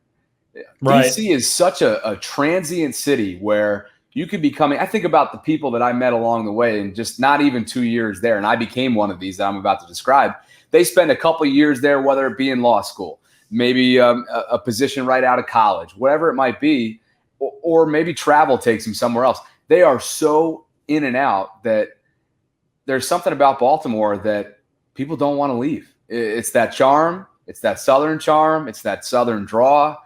Right. DC is such a transient city where you could be coming. I think about the people that I met along the way and just not even 2 years there. And I became one of these that I'm about to describe. They spend a couple of years there, whether it be in law school, maybe a position right out of college, whatever it might be, or maybe travel takes him somewhere else. They are so in and out that there's something about Baltimore that people don't want to leave. It's that charm. It's that Southern charm. It's that Southern draw.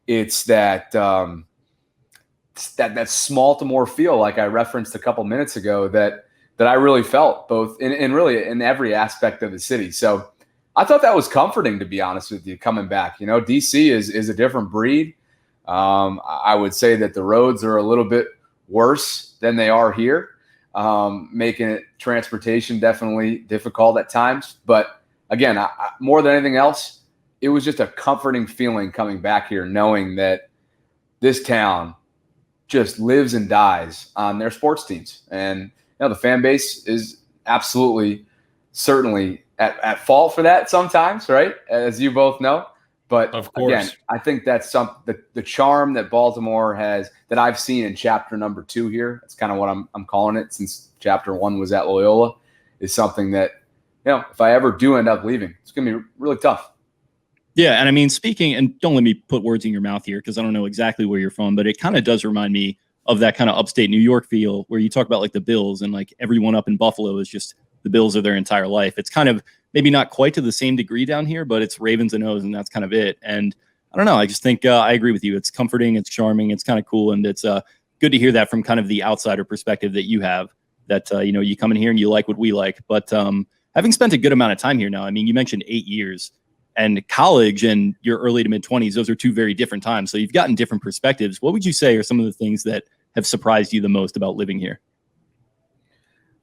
It's that that Smaltimore feel, like I referenced a couple minutes ago, that I really felt both in really in every aspect of the city. So I thought that was comforting, to be honest with you, coming back. You know, DC is a different breed. I would say that the roads are a little bit worse than they are here, making it transportation definitely difficult at times. But again, more than anything else, it was just a comforting feeling coming back here, knowing that this town just lives and dies on their sports teams. And, you know, the fan base is absolutely, certainly at fault for that sometimes, right? As you both know. But of course, again, I think that's the charm that Baltimore has, that I've seen in chapter number 2 here. That's kind of what I'm calling it, since chapter 1 was at Loyola, is something that, you know, if I ever do end up leaving, it's going to be really tough. Yeah, and I mean, speaking, and don't let me put words in your mouth here because I don't know exactly where you're from, but it kind of does remind me of that kind of upstate New York feel where you talk about like the Bills, and like everyone up in Buffalo is just the Bills of their entire life. It's kind of maybe not quite to the same degree down here, but it's Ravens and O's, and that's kind of it. And I don't know, I just think I agree with you. It's comforting, it's charming, it's kind of cool, and it's good to hear that from kind of the outsider perspective that you have, that you know, you come in here and you like what we like. But having spent a good amount of time here now, I mean, you mentioned 8 years, and college and your early to mid 20s, those are two very different times. So you've gotten different perspectives. What would you say are some of the things that have surprised you the most about living here?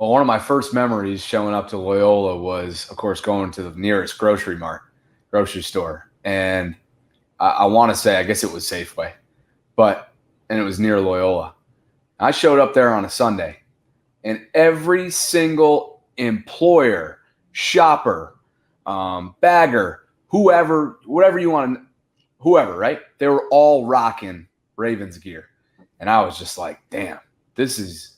Well, one of my first memories showing up to Loyola was, of course, going to the nearest grocery store. And I want to say, I guess it was Safeway, and it was near Loyola. I showed up there on a Sunday, and every single employer, shopper, bagger, whoever, whatever you want to, whoever, right? They were all rocking Ravens gear. And I was just like, damn, this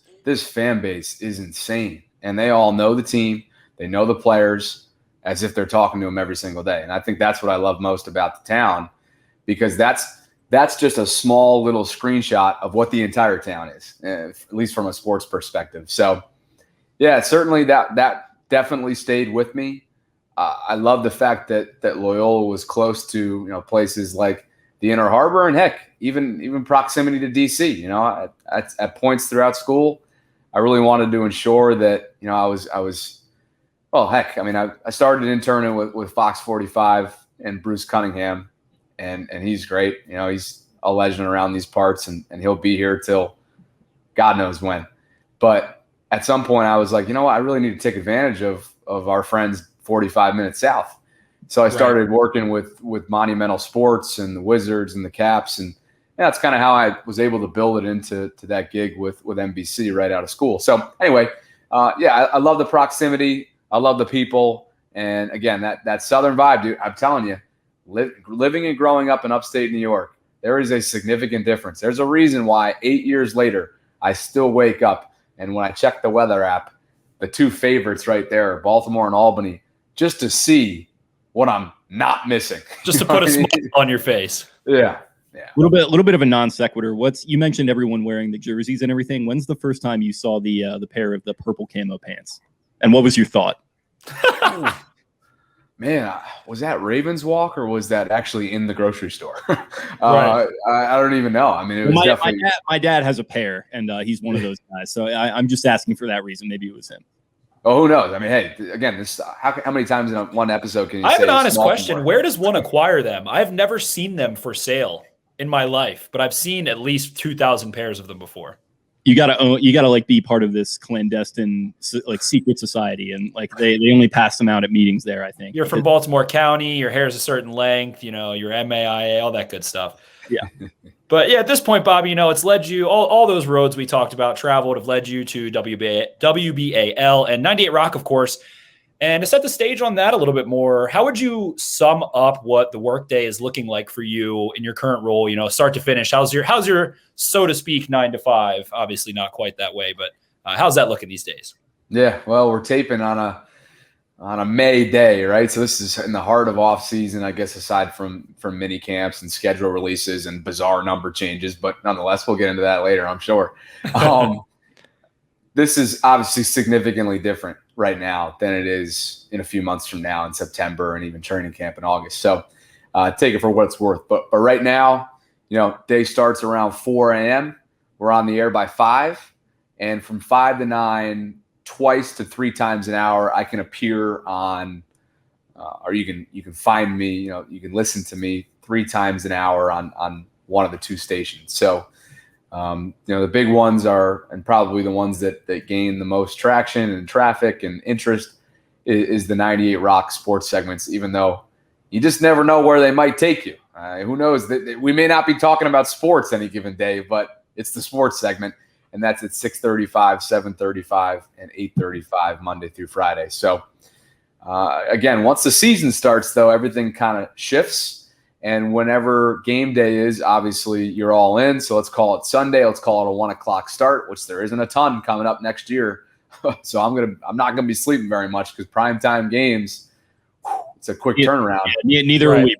fan base is insane. And they all know the team. They know the players as if they're talking to them every single day. And I think that's what I love most about the town, because that's just a small little screenshot of what the entire town is, at least from a sports perspective. So, yeah, certainly that definitely stayed with me. I love the fact that Loyola was close to, you know, places like the Inner Harbor, and heck, even proximity to DC. You know, at points throughout school, I really wanted to ensure that, you know, I was well, heck, I mean, I started interning with Fox 45 and Bruce Cunningham, and he's great. You know, he's a legend around these parts, and he'll be here till God knows when. But at some point, I was like, you know what, I really need to take advantage of our friends 45 minutes south. So I started working with Monumental Sports and the Wizards and the Caps, and that's kind of how I was able to build it into that gig with NBC right out of school. So anyway, I love the proximity. I love the people. And again, that Southern vibe, dude, I'm telling you, living and growing up in upstate New York, there is a significant difference. There's a reason why 8 years later, I still wake up, and when I check the weather app, the two favorites right there, Baltimore and Albany, just to see what I'm not missing. Just to put a smile on your face. Yeah. A little bit of a non sequitur. You mentioned everyone wearing the jerseys and everything. When's the first time you saw the pair of the purple camo pants? And what was your thought? Man, was that Ravens Walk, or was that actually in the grocery store? Right. I don't even know. I mean, it was definitely. My dad has a pair, and he's one of those guys. So I'm just asking for that reason. Maybe it was him. Oh, who knows? I mean, hey, again, this how many times in one episode can you say? I have an honest question. More? Where does one acquire them? I've never seen them for sale in my life, but I've seen at least 2,000 pairs of them before. You gotta like be part of this clandestine like secret society, and like they only pass them out at meetings there. I think you're from Baltimore County, your hair is a certain length, you know, your MAIA, all that good stuff. Yeah. But yeah, at this point, Bobby, you know, it's led you all those roads we talked about traveled have led you to WBAL and 98 Rock, of course. And to set the stage on that a little bit more, how would you sum up what the workday is looking like for you in your current role, you know, start to finish? How's your, so to speak, 9 to 5? Obviously not quite that way, but how's that looking these days? Yeah, well, we're taping on on a May day, right? So this is in the heart of off season, I guess, aside from mini camps and schedule releases and bizarre number changes, but nonetheless, we'll get into that later, I'm sure. This is obviously significantly different right now than it is in a few months from now in September and even training camp in August. So take it for what it's worth. But right now, day starts around 4 a.m. We're on the air by 5. And from 5 to 9, twice to 3 times an hour, I can appear on, or you can find me, you can listen to me 3 times an hour on one of the 2 stations. So, the big ones are, and probably the ones that gain the most traction and traffic and interest is the 98 Rock sports segments, even though you just never know where they might take you. Who knows? We may not be talking about sports any given day, but it's the sports segment, and that's at 6:35, 7:35, and 8:35 Monday through Friday. So, again, once the season starts, though, everything kind of shifts. And whenever game day is, obviously you're all in. So let's call it Sunday. Let's call it a 1 o'clock start, which there isn't a ton coming up next year. So I'm not gonna be sleeping very much because primetime games, it's a quick turnaround. Yeah, neither are we.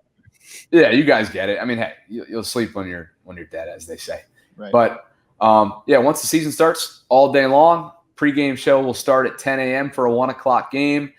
Yeah, you guys get it. I mean, hey, you'll sleep when you're dead, as they say. Right. But once the season starts, all day long, pregame show will start at 10 a.m. for a 1 o'clock game.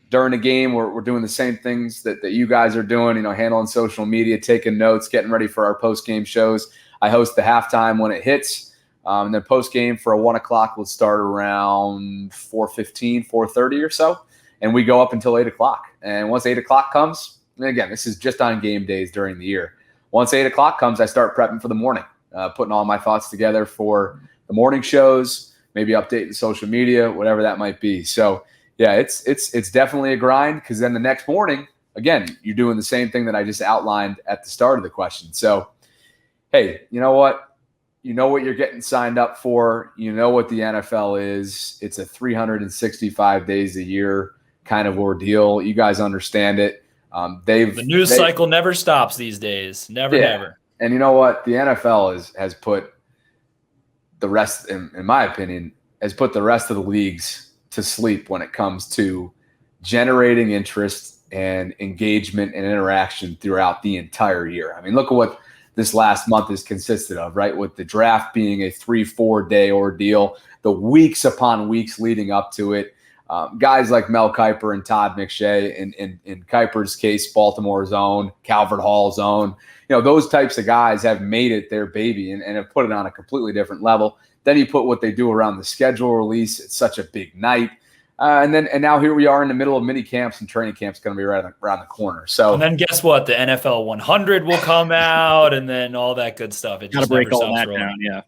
During the game, we're doing the same things that you guys are doing, handling social media, taking notes, getting ready for our post-game shows. I host the halftime when it hits. And then post-game for a 1 o'clock will start around 4:15, 4:30 or so. And we go up until 8 o'clock. And once 8 o'clock comes, and again, this is just on game days during the year. Once 8 o'clock comes, I start prepping for the morning, putting all my thoughts together for the morning shows, maybe updating social media, whatever that might be. So, yeah, it's definitely a grind because then the next morning, again, you're doing the same thing that I just outlined at the start of the question. So, hey, you know what? You know what you're getting signed up for. You know what the NFL is. It's a 365 days a year kind of ordeal. You guys understand it. The news cycle never stops these days. Never. And you know what? The NFL has put the rest, in my opinion, has put the rest of the leagues to sleep when it comes to generating interest and engagement and interaction throughout the entire year. I mean, look at what this last month has consisted of, right? With the draft being a 3-4 day ordeal, the weeks upon weeks leading up to it. Guys like Mel Kiper and Todd McShay, in Kiper's case, Baltimore's own, Calvert Hall's own, those types of guys have made it their baby and have put it on a completely different level. Then you put what they do around the schedule release. It's such a big night. And now here we are in the middle of mini camps, and training camp's going to be right around the corner. So, and then guess what? The NFL 100 will come out, and then all that good stuff. It Got to break all that down, yeah.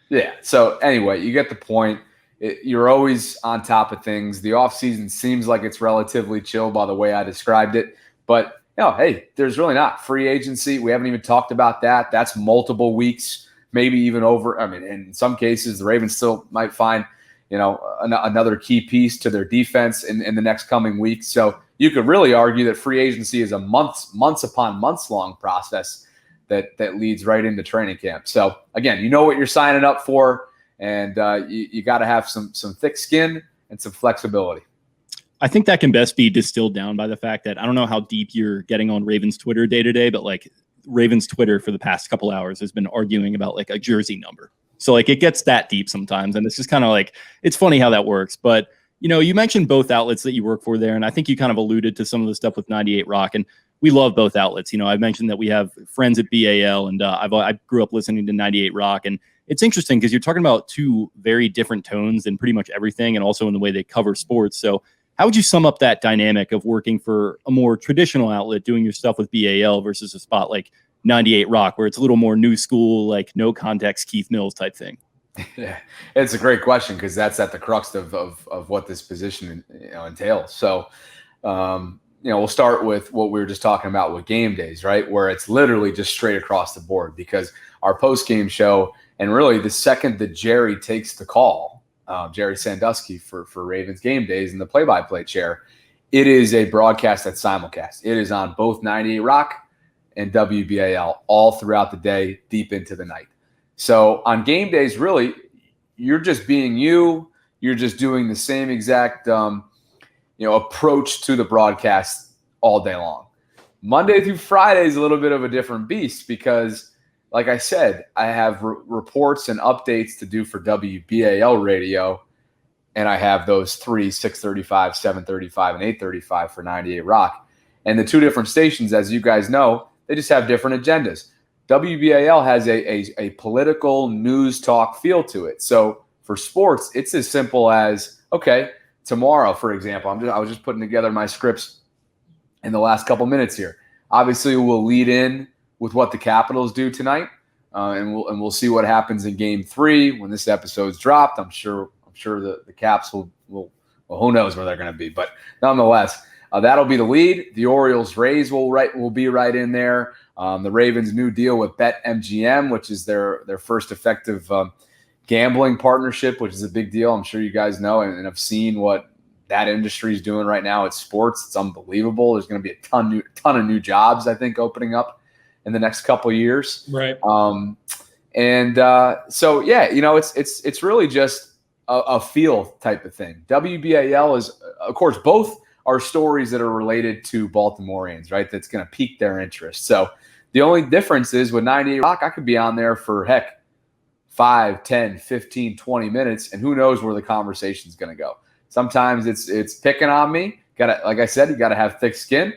Yeah. So anyway, you get the point. You're always on top of things. The offseason seems like it's relatively chill by the way I described it. But, hey, there's really not. Free agency, we haven't even talked about that. That's multiple weeks. Maybe even over. I mean, in some cases, the Ravens still might find, another key piece to their defense in the next coming weeks. So you could really argue that free agency is a months upon months long process that leads right into training camp. So again, you know what you're signing up for, and you got to have some thick skin and some flexibility. I think that can best be distilled down by the fact that I don't know how deep you're getting on Ravens Twitter day to day, but like Ravens Twitter for the past couple hours has been arguing about like a jersey number. So like it gets that deep sometimes. And it's just kind of like, it's funny how that works. But, you mentioned both outlets that you work for there. And I think you kind of alluded to some of the stuff with 98 Rock, and we love both outlets. I mentioned that we have friends at BAL, and I grew up listening to 98 Rock, and it's interesting because you're talking about 2 very different tones in pretty much everything, and also in the way they cover sports. So how would you sum up that dynamic of working for a more traditional outlet, doing your stuff with BAL versus a spot like 98 Rock, where it's a little more new school, like no context Keith Mills type thing? Yeah, it's a great question because that's at the crux of what this position entails. So, we'll start with what we were just talking about with game days, right? Where it's literally just straight across the board, because our post-game show, and really the second that Jerry takes the call, Jerry Sandusky for Ravens game days in the play-by-play chair, it is a broadcast that's simulcast. It is on both 98 Rock and WBAL all throughout the day, deep into the night. So on game days, really, you're just being you. You're just doing the same exact approach to the broadcast all day long. Monday through Friday is a little bit of a different beast because, like I said, I have reports and updates to do for WBAL radio, and I have those 635, 735, and 835 for 98 Rock. And the two different stations, as you guys know, they just have different agendas. WBAL has a political news talk feel to it. So for sports, it's as simple as, okay, tomorrow, for example, I was just putting together my scripts in the last couple minutes here. Obviously, we'll lead in with what the Capitals do tonight, and we'll see what happens in Game 3 when this episode's dropped. I'm sure the Caps will who knows where they're going to be, but nonetheless, that'll be the lead. The Orioles Rays will be right in there. The Ravens' new deal with BetMGM, which is their first effective gambling partnership, which is a big deal. I'm sure you guys know and have seen what that industry is doing right now. It's sports. It's unbelievable. There's going to be a ton of new jobs, I think, opening up in the next couple of years. Right. So yeah, it's really just a feel type of thing. WBAL is, of course, both are stories that are related to Baltimoreans, right? That's going to pique their interest. So the only difference is with 98 Rock, I could be on there for 5, 10, 15, 20 minutes, and who knows where the conversation is going to go. Sometimes it's picking on me. Like I said, you got to have thick skin.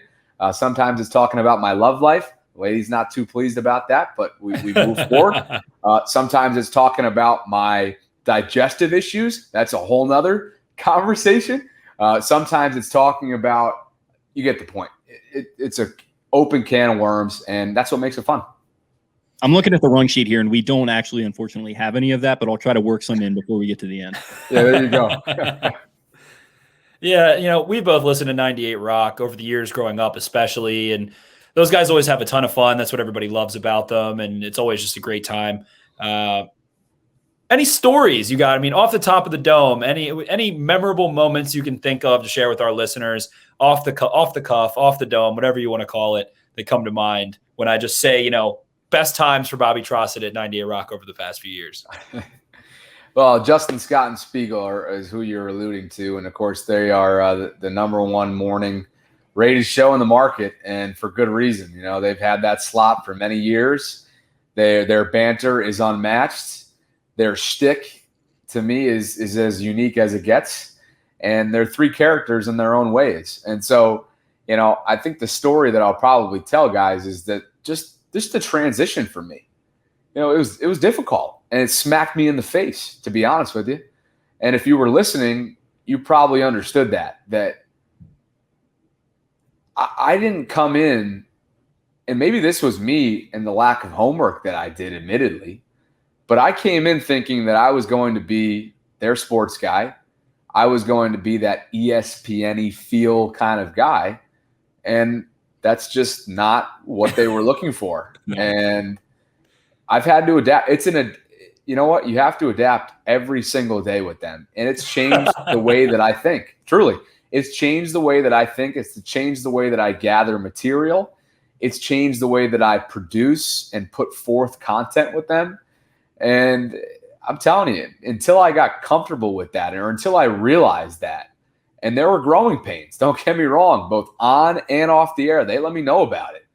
Sometimes it's talking about my love life. The lady's not too pleased about that, but we move forward. Sometimes it's talking about my digestive issues. That's a whole nother conversation. Sometimes it's talking about, you get the point. It's a open can of worms, and that's what makes it fun. I'm looking at the run sheet here, and we don't actually, unfortunately, have any of that, but I'll try to work some in before we get to the end. Yeah, there you go. Yeah, we both listened to 98 Rock over the years growing up, especially, and those guys always have a ton of fun. That's what everybody loves about them, and it's always just a great time. Any stories you got? I mean, off the top of the dome, any memorable moments you can think of to share with our listeners, off the cuff, off the dome, whatever you want to call it, that come to mind when I just say, best times for Bobby Trosset at 98 Rock over the past few years? Well, Justin Scott and Spiegel is who you're alluding to. And, of course, they are the number one morning rated show in the market, and for good reason. They've had that slot for many years. Their banter is unmatched. Their shtick, to me, is as unique as it gets. And they're three characters in their own ways. And so, I think the story that I'll probably tell guys is that just the transition for me, it was difficult. And it smacked me in the face, to be honest with you. And if you were listening, you probably understood that I didn't come in, and maybe this was me and the lack of homework that I did, admittedly, but I came in thinking that I was going to be their sports guy. I was going to be that ESPN-y feel kind of guy. And that's just not what they were looking for. No. And I've had to adapt. You know what? You have to adapt every single day with them. And it's changed the way that I think. Truly. It's changed the way that I think. It's changed the way that I gather material. It's changed the way that I produce and put forth content with them. And I'm telling you, until I got comfortable with that, or until I realized that, and there were growing pains, don't get me wrong, both on and off the air, they let me know about it.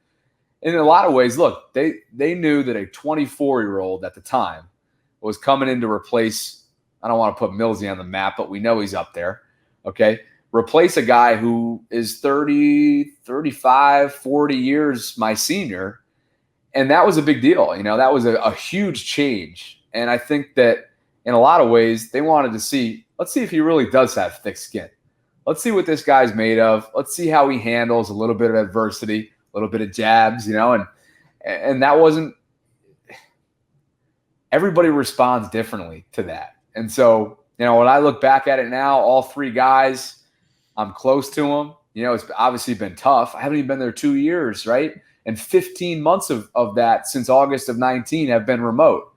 And in a lot of ways, look, they knew that a 24-year-old at the time was coming in to replace, I don't want to put Millsy on the map, but we know he's up there, okay? Replace a guy who is 30, 35, 40 years my senior, and that was a big deal. That was a huge change. And I think that in a lot of ways, they wanted to see, let's see if he really does have thick skin. Let's see what this guy's made of. Let's see how he handles a little bit of adversity, a little bit of jabs, and that wasn't – everybody responds differently to that. And so, when I look back at it now, all three guys, I'm close to them. It's obviously been tough. I haven't even been there 2 years, right? And 15 months of that since August of 19 have been remote.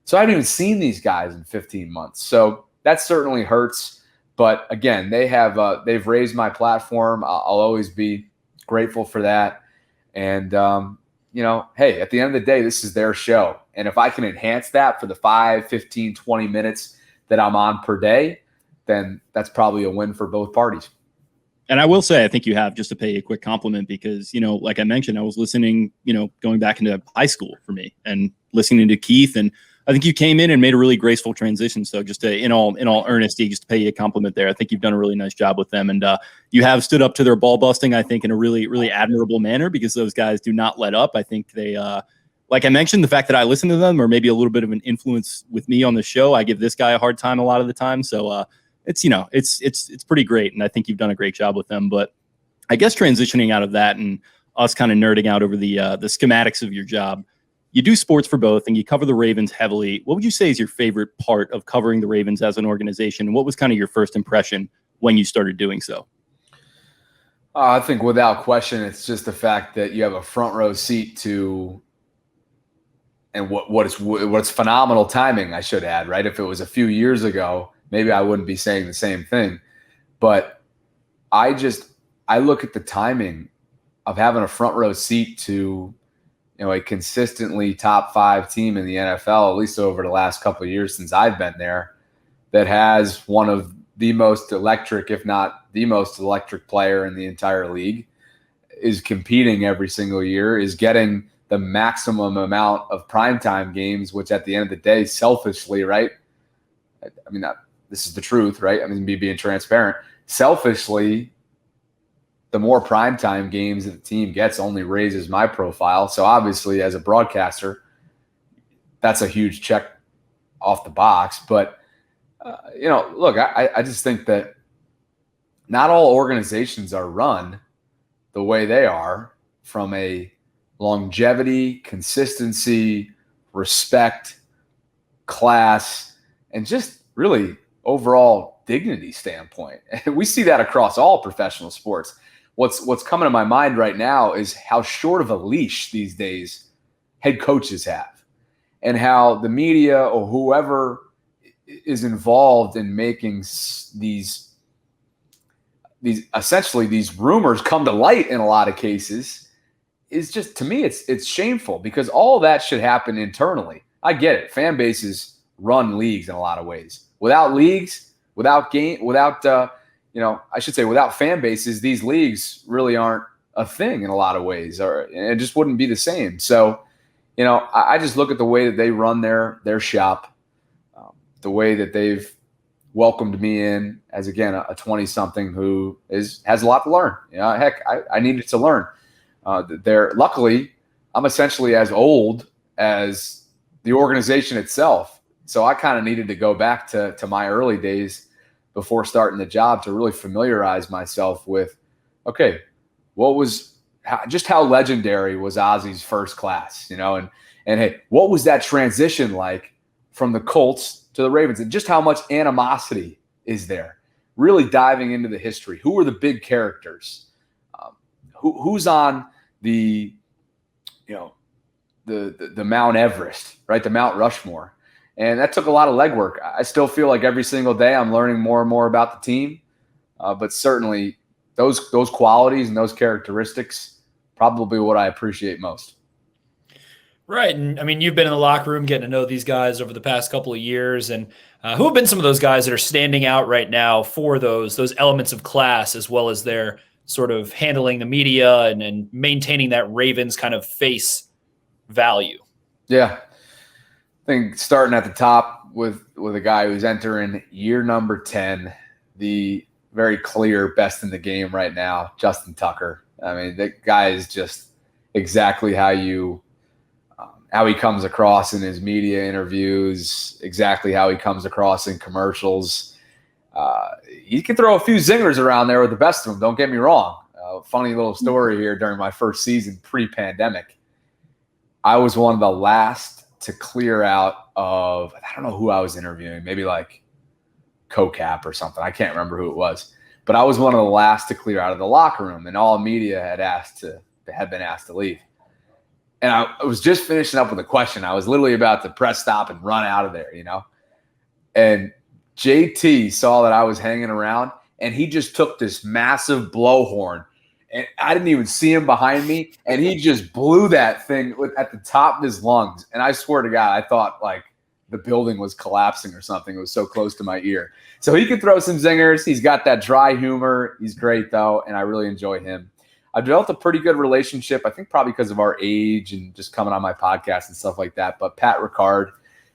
So I haven't even seen these guys in 15 months. So that certainly hurts. But again, they've raised my platform. I'll always be grateful for that. And, hey, at the end of the day, this is their show. And if I can enhance that for the 5, 15, 20 minutes that I'm on per day, then that's probably a win for both parties. And I will say, I think you have, just to pay you a quick compliment, because, like I mentioned, I was listening, going back into high school for me and listening to Keith, and I think you came in and made a really graceful transition. So just in all earnesty, just to pay you a compliment there. I think you've done a really nice job with them, and you have stood up to their ball busting, I think, in a really, really admirable manner, because those guys do not let up. I think they, like I mentioned, the fact that I listen to them, or maybe a little bit of an influence with me on the show. I give this guy a hard time a lot of the time. So it's pretty great. And I think you've done a great job with them. But I guess transitioning out of that and us kind of nerding out over the schematics of your job, you do sports for both and you cover the Ravens heavily. What would you say is your favorite part of covering the Ravens as an organization? And what was kind of your first impression when you started doing so? I think without question, it's just the fact that you have a front row seat to, and what's phenomenal timing, I should add, right? If it was a few years ago, maybe I wouldn't be saying the same thing. But I look at the timing of having a front row seat to, a consistently top 5 team in the NFL, at least over the last couple of years since I've been there, that has one of the most electric, if not the most electric player in the entire league, is competing every single year, is getting the maximum amount of primetime games, which at the end of the day, selfishly, right? I mean, this is the truth, right? I mean, me being transparent. Selfishly, the more primetime games that the team gets only raises my profile. So obviously, as a broadcaster, that's a huge check off the box. But, look, I just think that not all organizations are run the way they are from a longevity, consistency, respect, class, and just really overall dignity standpoint. And we see that across all professional sports. What's coming to my mind right now is how short of a leash these days head coaches have, and how the media or whoever is involved in making these essentially these rumors come to light in a lot of cases is just, to me, it's shameful, because all of that should happen internally. I get it. Fan bases run leagues in a lot of ways. Without leagues, without fan bases, these leagues really aren't a thing in a lot of ways, or it just wouldn't be the same. So, I just look at the way that they run their shop, the way that they've welcomed me in as, again, a 20-something who has a lot to learn. Heck, I needed to learn. Luckily, I'm essentially as old as the organization itself. So I kind of needed to go back to my early days before starting the job to really familiarize myself with, okay, how legendary was Ozzy's first class, and hey, what was that transition like from the Colts to the Ravens, and just how much animosity is there? Really diving into the history. Who are the big characters? Who's on the Mount Everest, right? The Mount Rushmore. And that took a lot of legwork. I still feel like every single day I'm learning more and more about the team. But certainly those qualities and those characteristics, probably what I appreciate most. Right. And I mean, you've been in the locker room getting to know these guys over the past couple of years. And who have been some of those guys that are standing out right now for those elements of class, as well as their sort of handling the media and maintaining that Ravens kind of face value? Yeah. I think starting at the top with a guy who's entering year number 10, the very clear best in the game right now, Justin Tucker. I mean, that guy is just exactly how he comes across in his media interviews, exactly how he comes across in commercials. He can throw a few zingers around there with the best of them, don't get me wrong. Funny little story here. During my first season pre-pandemic, I was one of the last to clear out of, I don't know who I was interviewing, maybe like CoCap or something. I can't remember who it was. But I was one of the last to clear out of the locker room, and all media had been asked to leave. And I was just finishing up with a question. I was literally about to press stop and run out of there, And JT saw that I was hanging around, and he just took this massive blowhorn, and I didn't even see him behind me, and he just blew that thing at the top of his lungs. And I swear to God, I thought, like, the building was collapsing or something. It was so close to my ear. So he could throw some zingers. He's got that dry humor. He's great, though, and I really enjoy him. I've developed a pretty good relationship, I think probably because of our age and just coming on my podcast and stuff like that. But Pat Ricard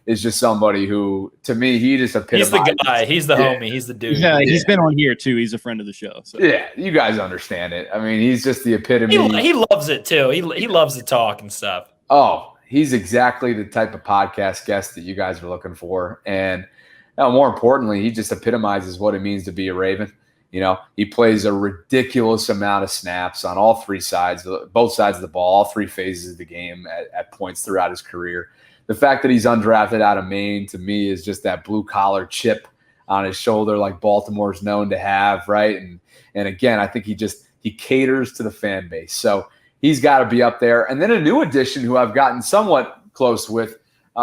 is just somebody who, to me, he just epitomizes. He's the guy. He's the homie. He's the dude. Yeah, he's been on here too. He's a friend of the show. So. Yeah, you guys understand it. I mean, he's just the epitome. He loves it too. He loves to talk and stuff. Oh, he's exactly the type of podcast guest that you guys are looking for. And more importantly, he just epitomizes what it means to be a Raven. You know, he plays a ridiculous amount of snaps on all three sides, both sides of the ball, all three phases of the game at points throughout his career. The fact that he's undrafted out of Maine, to me, is just that blue-collar chip on his shoulder like Baltimore's known to have, right? And again, I think he caters to the fan base. So he's got to be up there. And then a new addition who I've gotten somewhat close with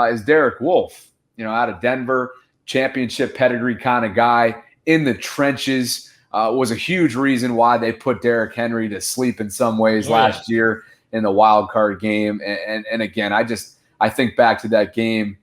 is Derek Wolfe, out of Denver, championship pedigree kind of guy in the trenches. Was a huge reason why they put Derrick Henry to sleep in some ways last year in the wild card game. And again, I think back to that game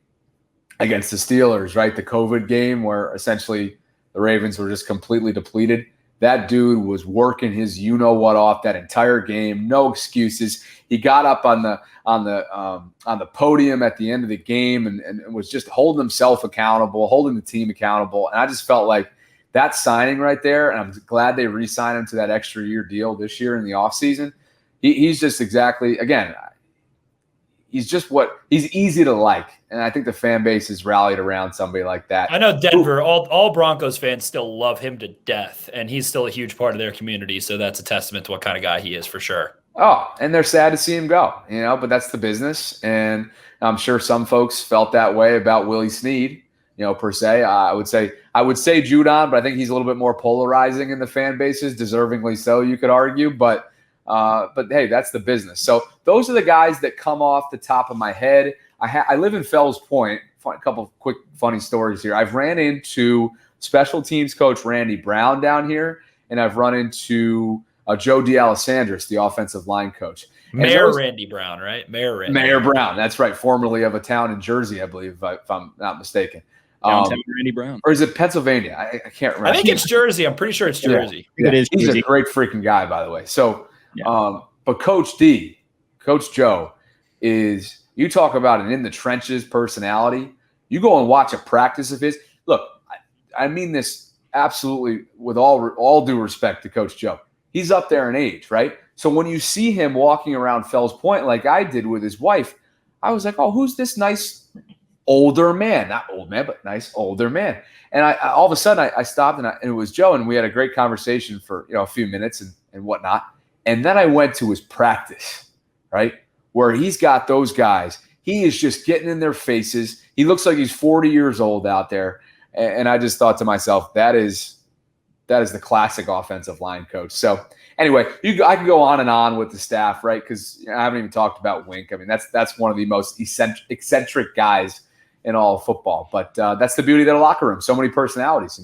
against the Steelers, right? The COVID game where essentially the Ravens were just completely depleted. That dude was working his you-know-what off that entire game. No excuses. He got up on the podium at the end of the game and was just holding himself accountable, holding the team accountable. And I just felt like that signing right there, and I'm glad they re-signed him to that extra year deal this year in the offseason. He's just exactly, again, he's easy to like. And I think the fan base is rallied around somebody like that. I know Denver, all Broncos fans still love him to death, and he's still a huge part of their community. So that's a testament to what kind of guy he is for sure. Oh, and they're sad to see him go, but that's the business. And I'm sure some folks felt that way about Willie Snead, per se. I would say Judon, but I think he's a little bit more polarizing in the fan bases, deservingly so, you could argue. But hey, that's the business. So those are the guys that come off the top of my head. I live in Fells Point. A couple of quick funny stories here. I've ran into special teams coach Randy Brown down here, and I've run into Joe D'Alessandris, the offensive line coach. Randy Brown, right? Mayor Brown, that's right. Formerly of a town in Jersey, I believe, if I'm not mistaken. Downtown Randy Brown. Or is it Pennsylvania? I can't remember. I think it's Jersey. I'm pretty sure it's Jersey. Yeah. It is. He's Jersey. a great freaking guy, by the way. So, but Coach Joe is, you talk about an in the trenches personality. You go and watch a practice of his. Look, I mean this absolutely with all due respect to Coach Joe. He's up there in age, right? So when you see him walking around Fells Point like I did with his wife, I was like, oh, who's this nice older man? Not old man, but nice older man. And I all of a sudden I stopped and it was Joe, and we had a great conversation for a few minutes and whatnot. And then I went to his practice, right, where he's got those guys. He is just getting in their faces. He looks like he's 40 years old out there. And I just thought to myself, that is the classic offensive line coach. So anyway, I can go on and on with the staff, right? Because I haven't even talked about Wink. I mean, that's one of the most eccentric guys in all of football. But that's the beauty of the locker room. So many personalities,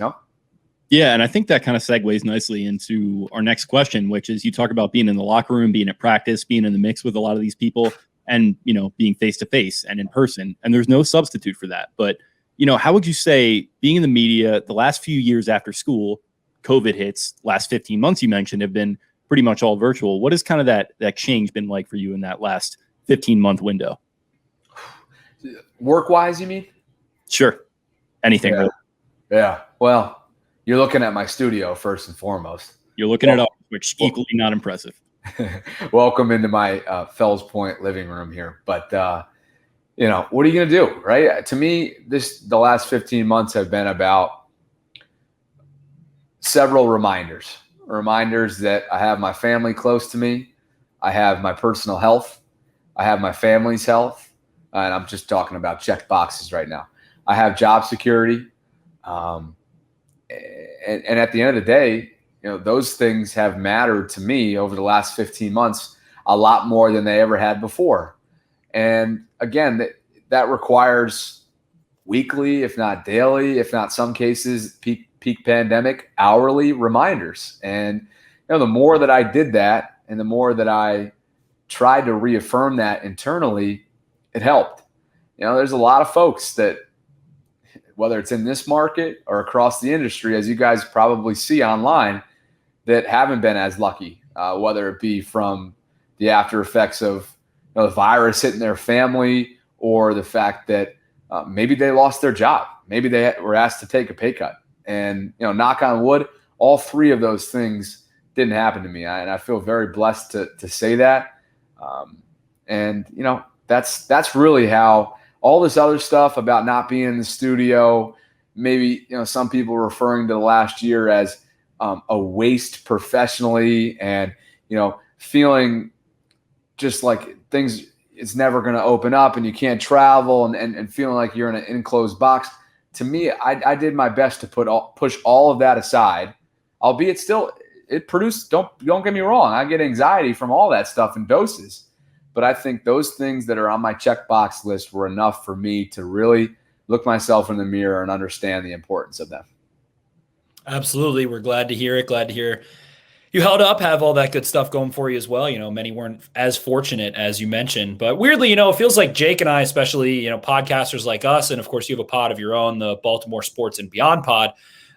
Yeah, and I think that kind of segues nicely into our next question, which is you talk about being in the locker room, being at practice, being in the mix with a lot of these people, and being face-to-face and in person. And there's no substitute for that. But how would you say being in the media the last few years after school, COVID hits, last 15 months you mentioned have been pretty much all virtual. What has kind of that change been like for you in that last 15-month window? Work-wise, you mean? Sure. Anything. Yeah. Really. Yeah. Well, you're looking at my studio first and foremost. You're looking at all, which equally not impressive. Welcome into my Fells Point living room here. But, what are you going to do, right? To me, the last 15 months have been about several reminders that I have my family close to me. I have my personal health. I have my family's health. And I'm just talking about check boxes right now. I have job security. And at the end of the day, those things have mattered to me over the last 15 months a lot more than they ever had before. And again, that requires weekly, if not daily, if not some cases, peak pandemic, hourly reminders. And the more that I did that and the more that I tried to reaffirm that internally, it helped. There's a lot of folks that whether it's in this market or across the industry, as you guys probably see online, that haven't been as lucky, whether it be from the after effects of the virus hitting their family, or the fact that maybe they lost their job. Maybe they were asked to take a pay cut. And, knock on wood, all three of those things didn't happen to me. And I feel very blessed to say that. And that's really how all this other stuff about not being in the studio, maybe, some people referring to the last year as a waste professionally, and, feeling just like things, it's never going to open up and you can't travel, and feeling like you're in an enclosed box. To me, I did my best to push all of that aside, albeit still it produced, don't get me wrong, I get anxiety from all that stuff in doses. But I think those things that are on my checkbox list were enough for me to really look myself in the mirror and understand the importance of them. Absolutely. We're glad to hear it. Glad to hear you held up, have all that good stuff going for you as well. Many weren't as fortunate as you mentioned, but weirdly, it feels like Jake and I, especially, podcasters like us, and of course you have a pod of your own, the Baltimore Sports and Beyond pod.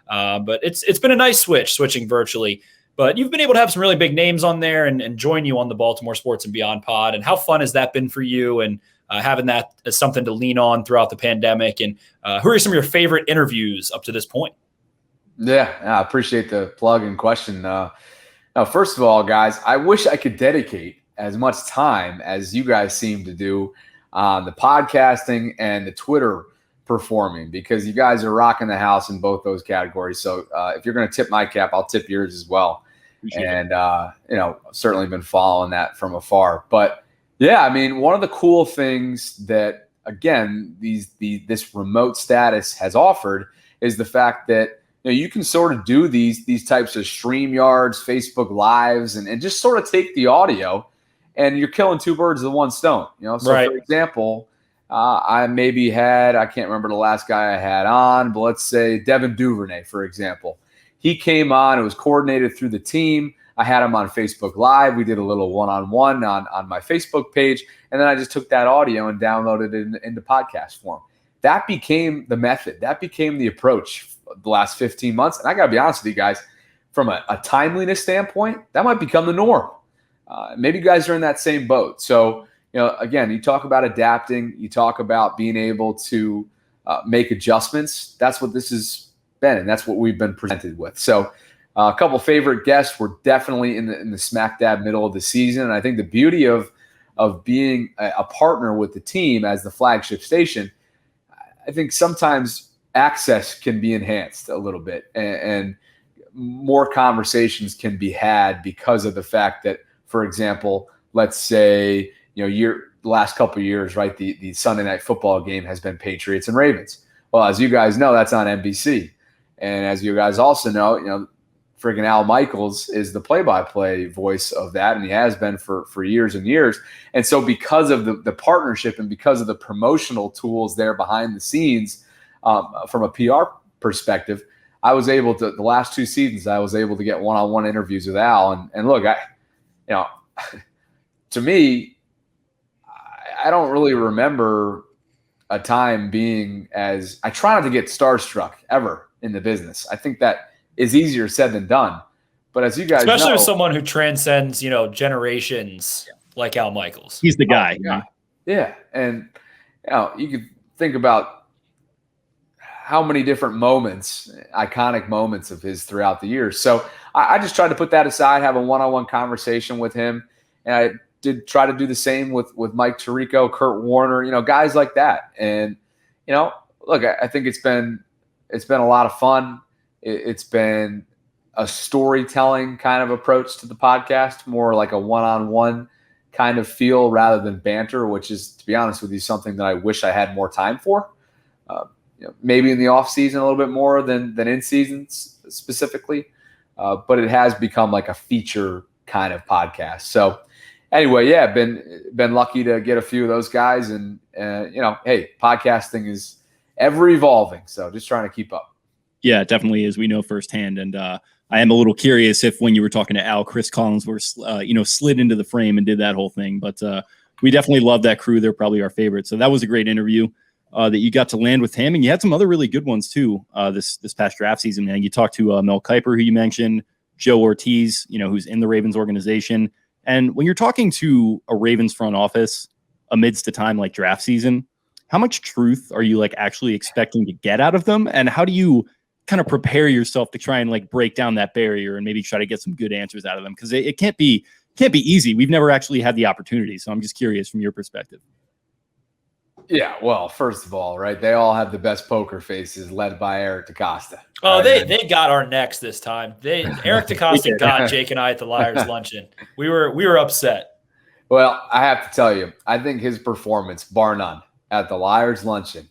But it's been a nice switching virtually, but you've been able to have some really big names on there and join you on the Baltimore Sports and Beyond pod. And how fun has that been for you? And having that as something to lean on throughout the pandemic, and who are some of your favorite interviews up to this point? Yeah, I appreciate the plug and question. Now, first of all, guys, I wish I could dedicate as much time as you guys seem to do on the podcasting and the Twitter performing, because you guys are rocking the house in both those categories. So if you're going to tip my cap, I'll tip yours as well. Appreciate and, certainly been following that from afar. But, yeah, I mean, one of the cool things that, again, this remote status has offered is the fact that you can sort of do these types of StreamYards, Facebook Lives, and just sort of take the audio, and you're killing two birds with one stone. So right. For example, I can't remember the last guy I had on, but let's say Devin Duvernay, for example. He came on, it was coordinated through the team. I had him on Facebook Live. We did a little one-on-one on my Facebook page, and then I just took that audio and downloaded it into podcast form. That became the method. That became the approach the last 15 months. And I got to be honest with you guys, from a timeliness standpoint, that might become the norm. Maybe you guys are in that same boat. So, again, you talk about adapting, you talk about being able to make adjustments. That's what this has been, and that's what we've been presented with. So a couple favorite guests were definitely in the smack dab middle of the season. And I think the beauty of being a partner with the team as the flagship station, I think sometimes access can be enhanced a little bit, and more conversations can be had because of the fact that, for example, let's say, the last couple of years, right, the Sunday night football game has been Patriots and Ravens. Well, as you guys know, that's on NBC. And as you guys also know, friggin' Al Michaels is the play-by-play voice of that, and he has been for years and years. And so because of the partnership and because of the promotional tools there behind the scenes, from a PR perspective, I was able to, the last two seasons, I was able to get one-on-one interviews with Al. And look, to me, I don't really remember a time being I try not to get starstruck ever in the business. I think that is easier said than done. But as you guys know, especially with someone who transcends, generations like Al Michaels. He's the guy. Yeah. And, you could think about how many different moments, iconic moments of his throughout the years. So I just tried to put that aside, have a one-on-one conversation with him. And I did try to do the same with Mike Tirico, Kurt Warner, guys like that. And, look, I think it's been a lot of fun. It's been a storytelling kind of approach to the podcast, more like a one-on-one kind of feel rather than banter, which is, to be honest with you, something that I wish I had more time for. Maybe in the off season a little bit more than in season specifically, but it has become like a feature kind of podcast. So anyway, yeah, been lucky to get a few of those guys, and hey, podcasting is ever evolving, so just trying to keep up. Yeah, it definitely is. We know firsthand, and I am a little curious if when you were talking to Al, Chris Collinsworth, slid into the frame and did that whole thing, but we definitely love that crew. They're probably our favorite. So that was a great interview. that you got to land with him, and you had some other really good ones too this past draft season. Man, you talked to Mel Kiper, who you mentioned, Joe Ortiz, who's in the Ravens organization. And when you're talking to a Ravens front office amidst a time like draft season, how much truth are you like actually expecting to get out of them? And how do you kind of prepare yourself to try and like break down that barrier and maybe try to get some good answers out of them? Because it can't be easy. We've never actually had the opportunity. So I'm just curious from your perspective. Yeah, well, first of all, right, they all have the best poker faces led by Eric DaCosta. Oh, right? they got our necks this time. Eric DaCosta got Jake and I at the Liars luncheon. We were upset. Well, I have to tell you, I think his performance, bar none, at the Liars luncheon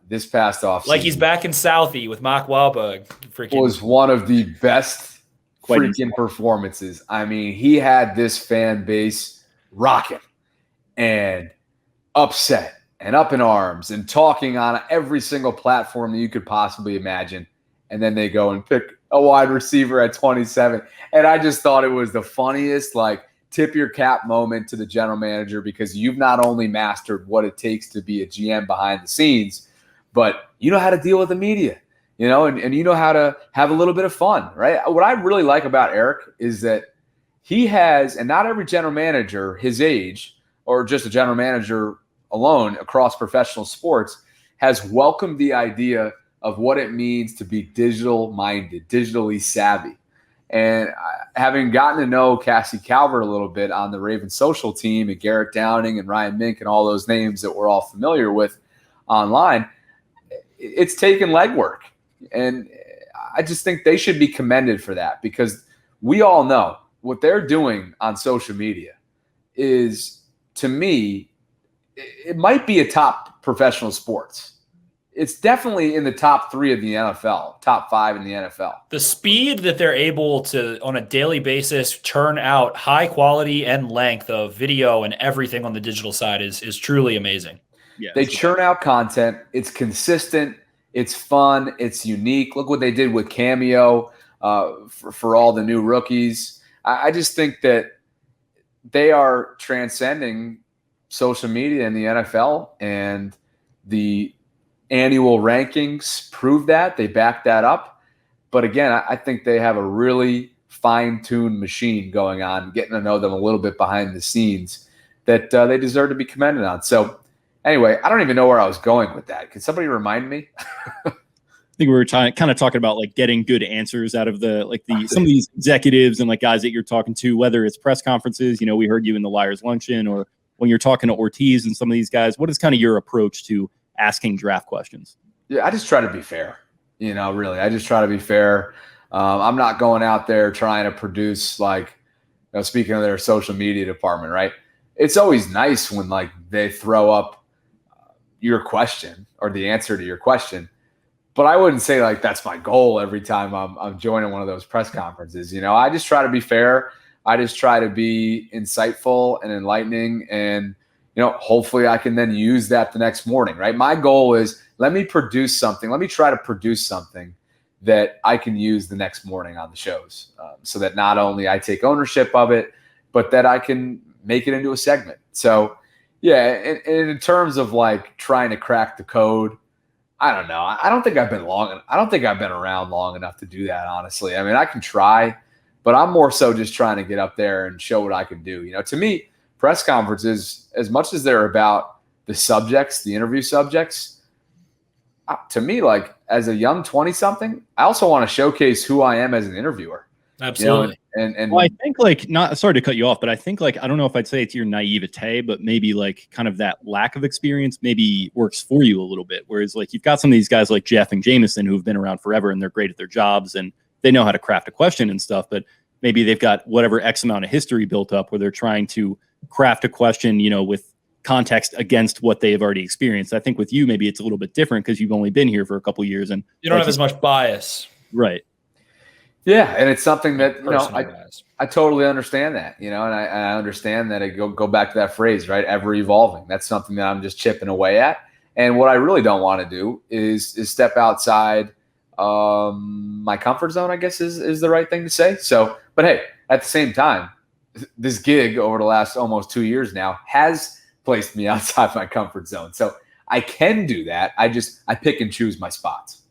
this past offseason, like he's back in Southie with Mark Wahlberg, was one of the best performances. I mean, he had this fan base rocking and upset and up in arms and talking on every single platform that you could possibly imagine. And then they go and pick a wide receiver at 27. And I just thought it was the funniest, like, tip your cap moment to the general manager, because you've not only mastered what it takes to be a GM behind the scenes, but you know how to deal with the media, and you know how to have a little bit of fun, right? What I really like about Eric is that he has, and not every general manager his age or just a general manager alone across professional sports has welcomed the idea of what it means to be digital minded, digitally savvy. And having gotten to know Cassie Calvert a little bit on the Ravens social team, and Garrett Downing and Ryan Mink and all those names that we're all familiar with online, it's taken legwork. And I just think they should be commended for that, because we all know what they're doing on social media is, to me, it might be a top professional sports. It's definitely in the top 3 of the NFL, top 5 in the NFL. The speed that they're able to, on a daily basis, churn out high quality and length of video and everything on the digital side is truly amazing. Yeah, they churn out content. It's consistent. It's fun. It's unique. Look what they did with Cameo for all the new rookies. I just think that they are transcending social media in the NFL, and the annual rankings prove that. They back that up. But again, I think they have a really fine-tuned machine going on, getting to know them a little bit behind the scenes, that they deserve to be commended on. So anyway, I don't even know where I was going with that. Can somebody remind me? I think we were kind of talking about like getting good answers out of some of these executives and like guys that you're talking to, whether it's press conferences, we heard you in the Liars luncheon, or when you're talking to Ortiz and some of these guys. What is kind of your approach to asking draft questions? Yeah, I just try to be fair. Really, I just try to be fair. I'm not going out there trying to produce, like, speaking of their social media department, right? It's always nice when like they throw up your question or the answer to your question, but I wouldn't say like that's my goal every time I'm joining one of those press conferences. I just try to be fair. I just try to be insightful and enlightening, and hopefully I can then use that the next morning, right? My goal is, let me produce something. Let me try to produce something that I can use the next morning on the shows, so that not only I take ownership of it, but that I can make it into a segment. So yeah, and in terms of like trying to crack the code, I don't know. I don't think I've been around long enough to do that, honestly. I mean, I can try, but I'm more so just trying to get up there and show what I can do. To me, press conferences, as much as they're about the subjects, the interview subjects, to me, like as a young 20-something, I also want to showcase who I am as an interviewer. Absolutely. And well, I think like, not sorry to cut you off, but I think like, I don't know if I'd say it's your naivete, but maybe like kind of that lack of experience maybe works for you a little bit. Whereas like you've got some of these guys like Jeff and Jameson who've been around forever and they're great at their jobs and they know how to craft a question and stuff, but maybe they've got whatever X amount of history built up where they're trying to craft a question, with context against what they have already experienced. I think with you, maybe it's a little bit different because you've only been here for a couple of years and you don't have as much bias. Right. Yeah. And it's something that, I totally understand that, and I understand that. I go back to that phrase, right? Ever evolving. That's something that I'm just chipping away at. And what I really don't want to do is step outside my comfort zone, I guess is the right thing to say. So, but hey, at the same time, this gig over the last almost 2 years now has placed me outside my comfort zone. So I can do that. I pick and choose my spots.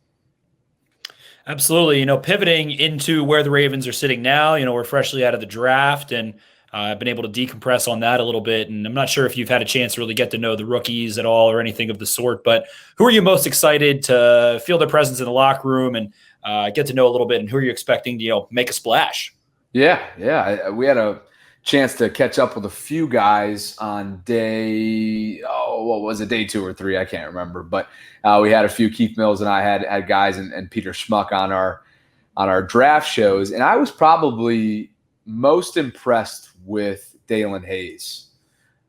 Absolutely. Pivoting into where the Ravens are sitting now, we're freshly out of the draft, and I've been able to decompress on that a little bit. And I'm not sure if you've had a chance to really get to know the rookies at all or anything of the sort, but who are you most excited to feel their presence in the locker room and get to know a little bit, and who are you expecting to, make a splash? Yeah. We had a chance to catch up with a few guys on day 2 or 3? I can't remember, but we had a few. Keith Mills and I had guys and Peter Schmuck on our draft shows, and I was probably most impressed with Dalen Hayes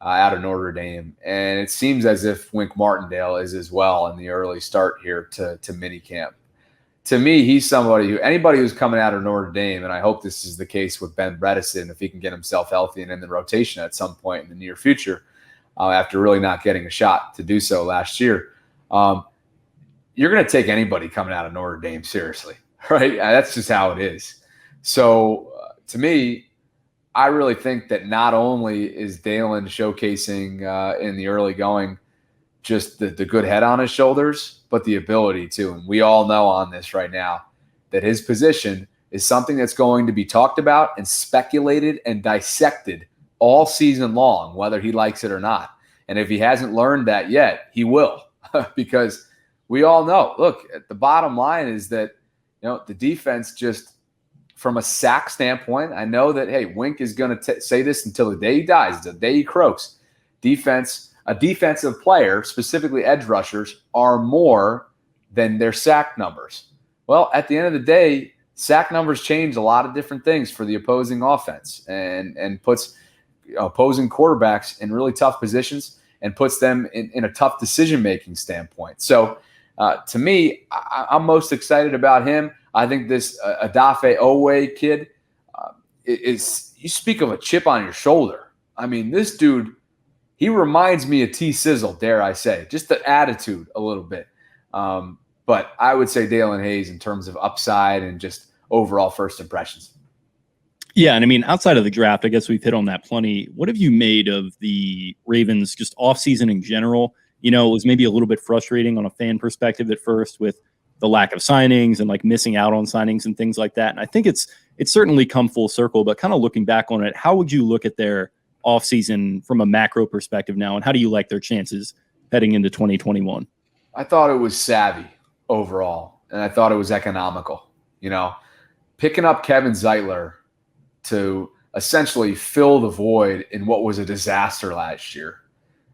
out of Notre Dame, and it seems as if Wink Martindale is as well in the early start here to minicamp. To me, he's somebody anybody who's coming out of Notre Dame, and I hope this is the case with Ben Bredesen if he can get himself healthy and in the rotation at some point in the near future, after really not getting a shot to do so last year. You're going to take anybody coming out of Notre Dame seriously, right? That's just how it is. So to me, I really think that not only is Dalen showcasing in the early going just the good head on his shoulders, but the ability to. And we all know on this right now that his position is something that's going to be talked about and speculated and dissected all season long, whether he likes it or not. And if he hasn't learned that yet, he will, because we all know, look, the bottom line is that, the defense just, from a sack standpoint, I know that, hey, Wink is going to say this until the day he dies, the day he croaks. A defensive player, specifically edge rushers, are more than their sack numbers. Well, at the end of the day, sack numbers change a lot of different things for the opposing offense and puts opposing quarterbacks in really tough positions and puts them in a tough decision-making standpoint. So to me, I'm most excited about him. I think this Adafe Owe kid is, you speak of a chip on your shoulder. I mean, this dude, he reminds me of T Sizzle, dare I say, just the attitude a little bit. But I would say Dalen Hayes in terms of upside and just overall first impressions. Yeah, and I mean, outside of the draft, I guess we've hit on that plenty. What have you made of the Ravens just offseason in general? It was maybe a little bit frustrating on a fan perspective at first with the lack of signings and like missing out on signings and things like that. And I think it's certainly come full circle, but kind of looking back on it, how would you look at their offseason from a macro perspective now, and how do you like their chances heading into 2021? I thought it was savvy overall, and I thought it was economical. Picking up Kevin Zeitler to essentially fill the void in what was a disaster last year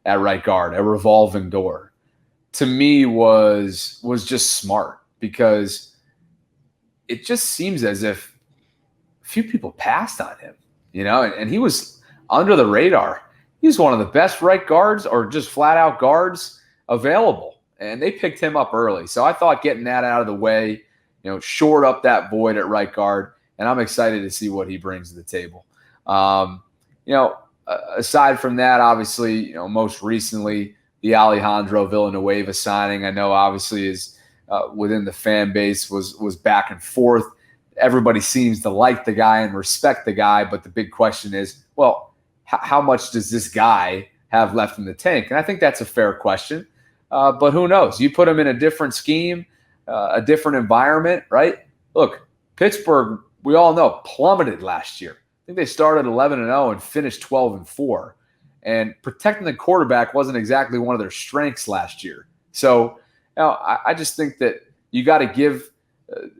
at right guard, a revolving door, to me was just smart, because it just seems as if a few people passed on him, and he was under the radar. He's one of the best right guards or just flat out guards available. And they picked him up early. So I thought getting that out of the way, shored up that void at right guard. And I'm excited to see what he brings to the table. Aside from that, obviously, most recently, the Alejandro Villanueva signing, I know obviously is within the fan base was back and forth. Everybody seems to like the guy and respect the guy. But the big question is, well, how much does this guy have left in the tank? And I think that's a fair question. But who knows? You put him in a different scheme, a different environment, right? Look, Pittsburgh, we all know, plummeted last year. I think they started 11-0 and finished 12-4. And protecting the quarterback wasn't exactly one of their strengths last year. So I just think that you got to give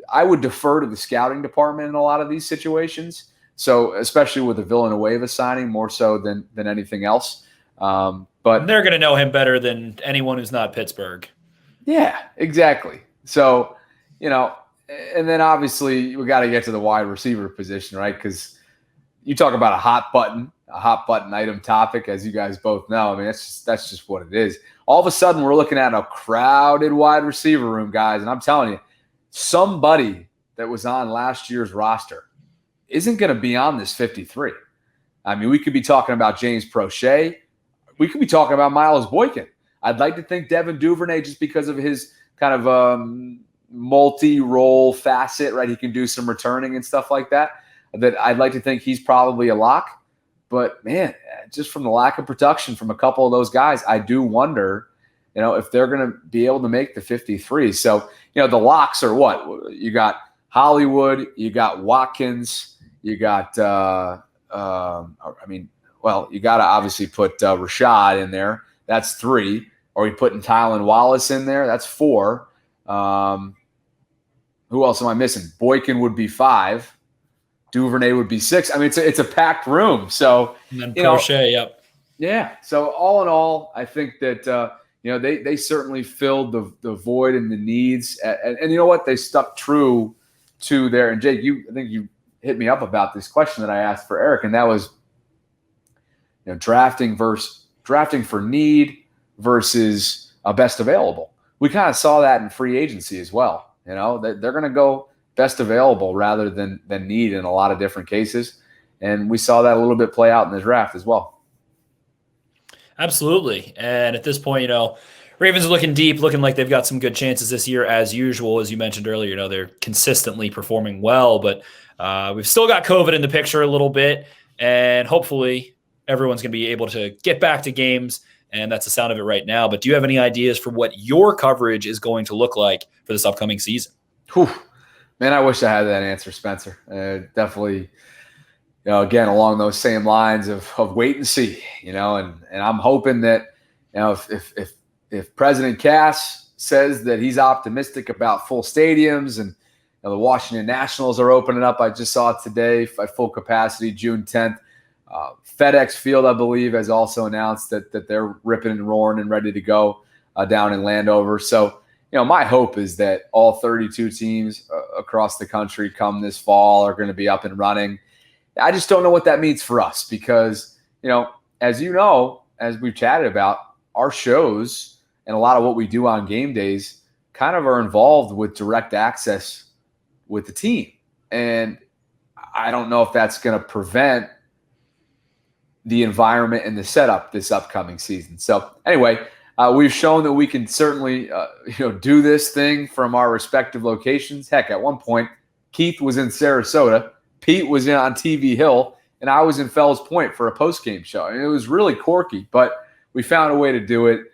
I would defer to the scouting department in a lot of these situations. So especially with the Villanueva signing, more so than anything else. But they're going to know him better than anyone who's not Pittsburgh. Yeah, exactly. So, and then obviously we got to get to the wide receiver position, right? Because you talk about a hot button item topic, as you guys both know. I mean, that's just what it is. All of a sudden we're looking at a crowded wide receiver room, guys. And I'm telling you, somebody that was on last year's roster isn't going to be on this 53. I mean, we could be talking about James Prochet. We could be talking about Miles Boykin. I'd like to think Devin Duvernay, just because of his kind of multi-role facet, right? He can do some returning and stuff like that. That I'd like to think he's probably a lock. But, man, just from the lack of production from a couple of those guys, I do wonder if they're going to be able to make the 53. So, the locks are what? You got Hollywood, you got Watkins, you got, you got to obviously put Rashad in there. That's 3. Or you putting Tylan Wallace in there. That's 4. Who else am I missing? Boykin would be 5. Duvernay would be 6. I mean, it's a packed room. So, and then Crochet, yep. Yeah. So all in all, I think that they certainly filled the void and the needs, and you know what? They stuck true to their. And Jake, I think you hit me up about this question that I asked for Eric, and that was, drafting for need versus best available. We kind of saw that in free agency as well. They're going to go best available rather than need in a lot of different cases. And we saw that a little bit play out in the draft as well. Absolutely. And at this point, Ravens are looking deep, looking like they've got some good chances this year as usual. As you mentioned earlier, they're consistently performing well, but we've still got COVID in the picture a little bit. And hopefully everyone's going to be able to get back to games. And that's the sound of it right now. But do you have any ideas for what your coverage is going to look like for this upcoming season? Whew. Man, I wish I had that answer, Spencer. Definitely, again, along those same lines of wait and see, and I'm hoping that, if President Cass says that he's optimistic about full stadiums and the Washington Nationals are opening up, I just saw it today at full capacity, June 10th. FedEx Field, I believe, has also announced that they're ripping and roaring and ready to go down in Landover. So, my hope is that all 32 teams across the country come this fall are going to be up and running. I just don't know what that means for us because, as we've chatted about, our shows and a lot of what we do on game days kind of are involved with direct access with the team. And I don't know if that's going to prevent the environment and the setup this upcoming season. So anyway, we've shown that we can certainly, do this thing from our respective locations. Heck, at one point, Keith was in Sarasota, Pete was on TV Hill, and I was in Fells Point for a post-game show. And it was really quirky, but we found a way to do it.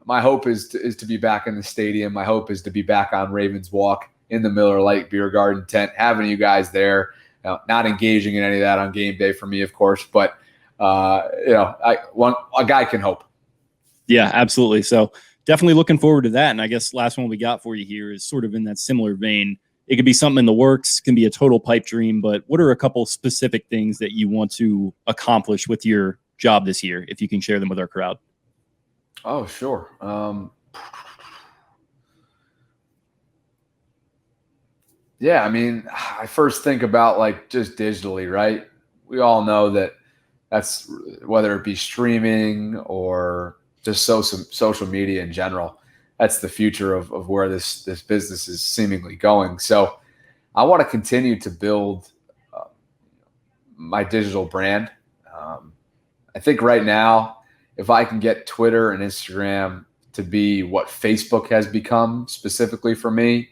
My hope is to be back in the stadium. My hope is to be back on Ravens Walk in the Miller Lite Beer Garden tent, having you guys there, not engaging in any of that on game day for me, of course, but a guy can hope. Yeah, absolutely. So definitely looking forward to that. And I guess last one we got for you here is sort of in that similar vein. It could be something in the works, can be a total pipe dream, but what are a couple specific things that you want to accomplish with your job this year, if you can share them with our crowd? Oh, sure. Yeah, I mean, I first think about just digitally, right? We all know that's whether it be streaming or just social media in general. That's the future of where this business is seemingly going. So I want to continue to build my digital brand. I think right now, if I can get Twitter and Instagram to be what Facebook has become specifically for me,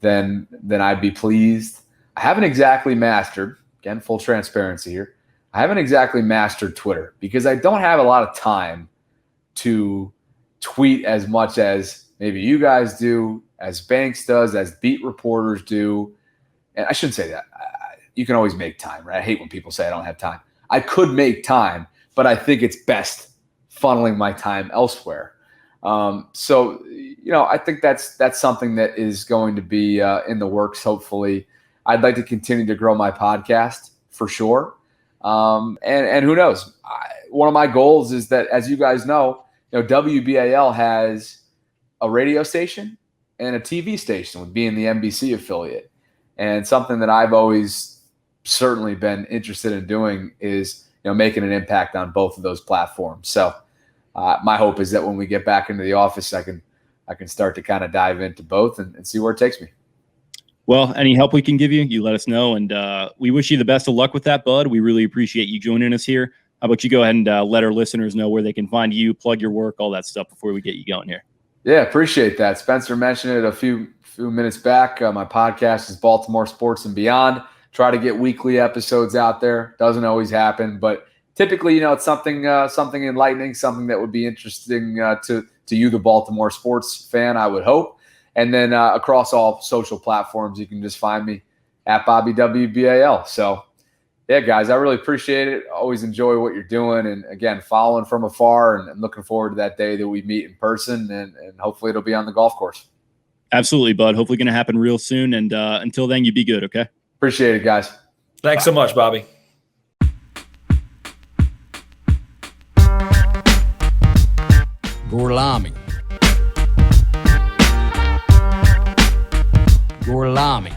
then I'd be pleased. I haven't exactly mastered, again, full transparency here, I haven't exactly mastered Twitter because I don't have a lot of time to tweet as much as maybe you guys do, as Banks does, as beat reporters do. And I shouldn't say that. You can always make time, right? I hate when people say I don't have time. I could make time, but I think it's best funneling my time elsewhere. So, I think that's something that is going to be in the works, hopefully. I'd like to continue to grow my podcast for sure. And who knows? One of my goals is that, as you guys know, WBAL has a radio station and a TV station with being the NBC affiliate. And something that I've always certainly been interested in doing is, making an impact on both of those platforms. So my hope is that when we get back into the office, I can start to kind of dive into both and see where it takes me. Well, any help we can give you, you let us know. And we wish you the best of luck with that, bud. We really appreciate you joining us here. How about you go ahead and let our listeners know where they can find you, plug your work, all that stuff before we get you going here. Yeah, appreciate that. Spencer mentioned it a few minutes back. My podcast is Baltimore Sports and Beyond. Try to get weekly episodes out there. Doesn't always happen, but typically, it's something enlightening, something that would be interesting to to you, the Baltimore sports fan, I would hope. And then across all social platforms, you can just find me at Bobby WBAL. So, yeah, guys, I really appreciate it. Always enjoy what you're doing. And, again, following from afar and looking forward to that day that we meet in person. And hopefully it'll be on the golf course. Absolutely, bud. Hopefully going to happen real soon. And until then, you be good, okay? Appreciate it, guys. Thanks so much, Bobby. Gorlami. Gorlami.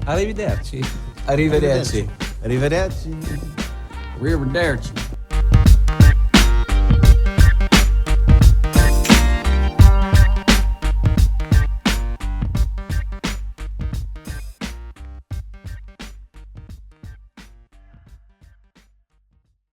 Arrivederci. Arrivederci. Arrivederci. Arrivederci.